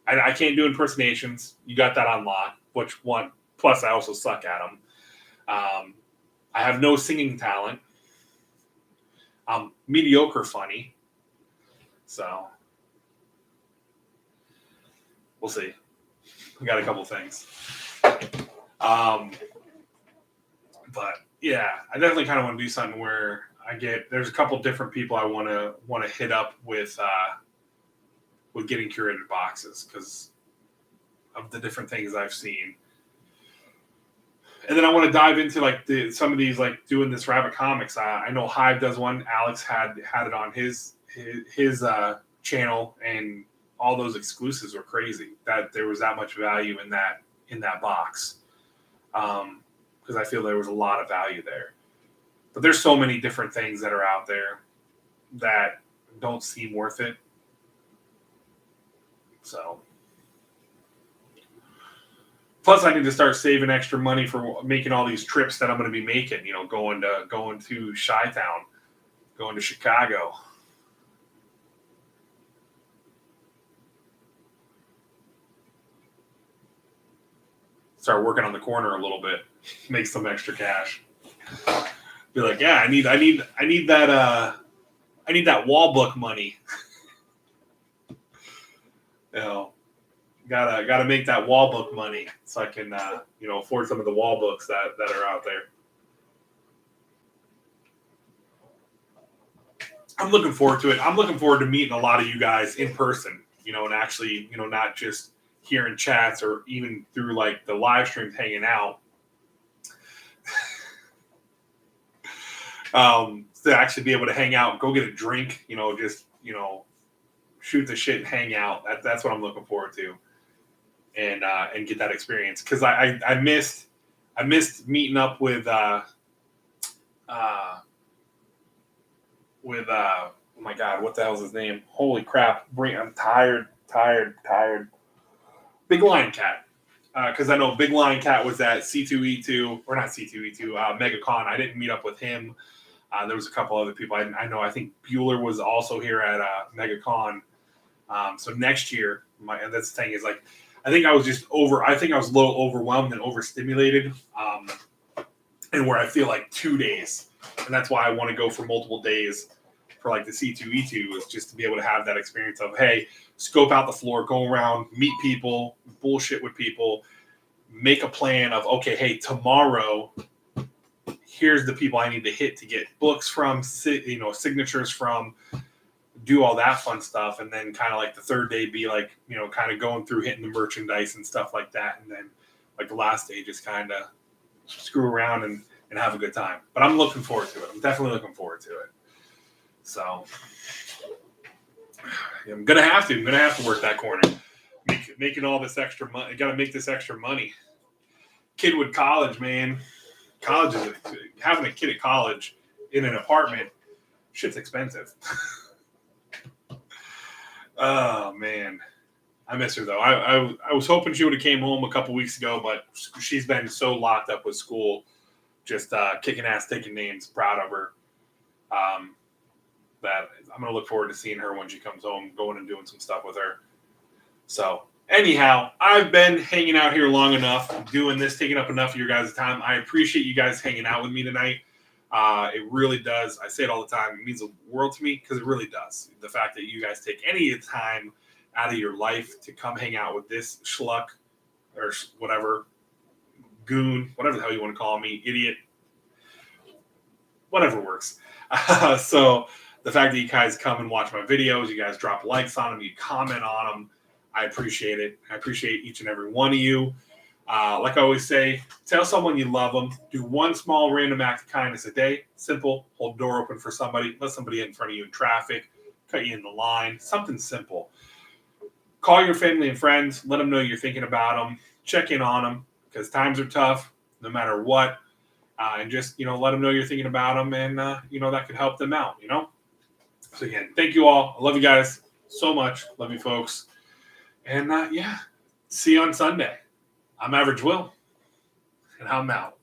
I can't do impersonations. You got that on lock. Which one? Plus, I also suck at them. I have no singing talent. I'm mediocre funny. So, we'll see. We got a couple things. But yeah, I definitely kind of want to do something where there's a couple different people I want to hit up with getting curated boxes because of the different things I've seen. And then I want to dive into some of these doing this Rabbit Comics. I know Hive does one. Alex had it on his channel, and all those exclusives were crazy. That there was that much value in that box. because I feel there was a lot of value there. But there's so many different things that are out there that don't seem worth it. So, plus I need to start saving extra money for making all these trips that I'm going to be making. You know, going to Chi-Town, going to Chicago. Start working on the corner a little bit, make some extra cash. Be like, yeah, I need that wall book money. You know, gotta make that wall book money so I can afford some of the wall books that are out there. I'm looking forward to it. I'm looking forward to meeting a lot of you guys in person, and actually, not just hearing chats or even through like the live streams hanging out. To actually be able to hang out, go get a drink, just shoot the shit and hang out. That's what I'm looking forward to, and get that experience, because I missed meeting up with oh my God, what the hell's his name? Holy crap! I'm tired. Big Lion Cat. Because I know Big Lion Cat was at C2E2, or not C2E2, MegaCon. I didn't meet up with him. There was a couple other people I know. I think Bueller was also here at MegaCon. So next year, and that's the thing is, like, I think I was a little overwhelmed and overstimulated, and where I feel like 2 days, and that's why I want to go for multiple days for like the C2E2, is just to be able to have that experience of, hey, scope out the floor, go around, meet people, bullshit with people, make a plan of, okay, hey, tomorrow, here's the people I need to hit to get books from, signatures from, do all that fun stuff. And then kind of like the third day be like, kind of going through hitting the merchandise and stuff like that. And then like the last day, just kind of screw around and have a good time. But I'm looking forward to it. I'm definitely looking forward to it. So I'm gonna have to work that corner, making all this extra money. Got to make this extra money. Kidwood College, man. College is having a kid at college in an apartment. Shit's expensive. Oh man, I miss her though. I was hoping she would have came home a couple weeks ago, but she's been so locked up with school, just kicking ass, taking names. Proud of her. That I'm going to look forward to seeing her when she comes home, going and doing some stuff with her. So anyhow, I've been hanging out here long enough, doing this, taking up enough of your guys' time. I appreciate you guys hanging out with me tonight. It really does. I say it all the time. It means the world to me, because it really does. The fact that you guys take any time out of your life to come hang out with this schluck or whatever, goon, whatever the hell you want to call me, idiot, whatever works. So the fact that you guys come and watch my videos, you guys drop likes on them, you comment on them, I appreciate it. I appreciate each and every one of you. Like I always say, tell someone you love them. Do one small random act of kindness a day. Simple. Hold the door open for somebody. Let somebody in front of you in traffic. Cut you in the line. Something simple. Call your family and friends. Let them know you're thinking about them. Check in on them, because times are tough no matter what. And just, let them know you're thinking about them, and, that could help them out, So again, thank you all. I love you guys so much. Love you folks. And see you on Sunday. I'm Average Will, and I'm out.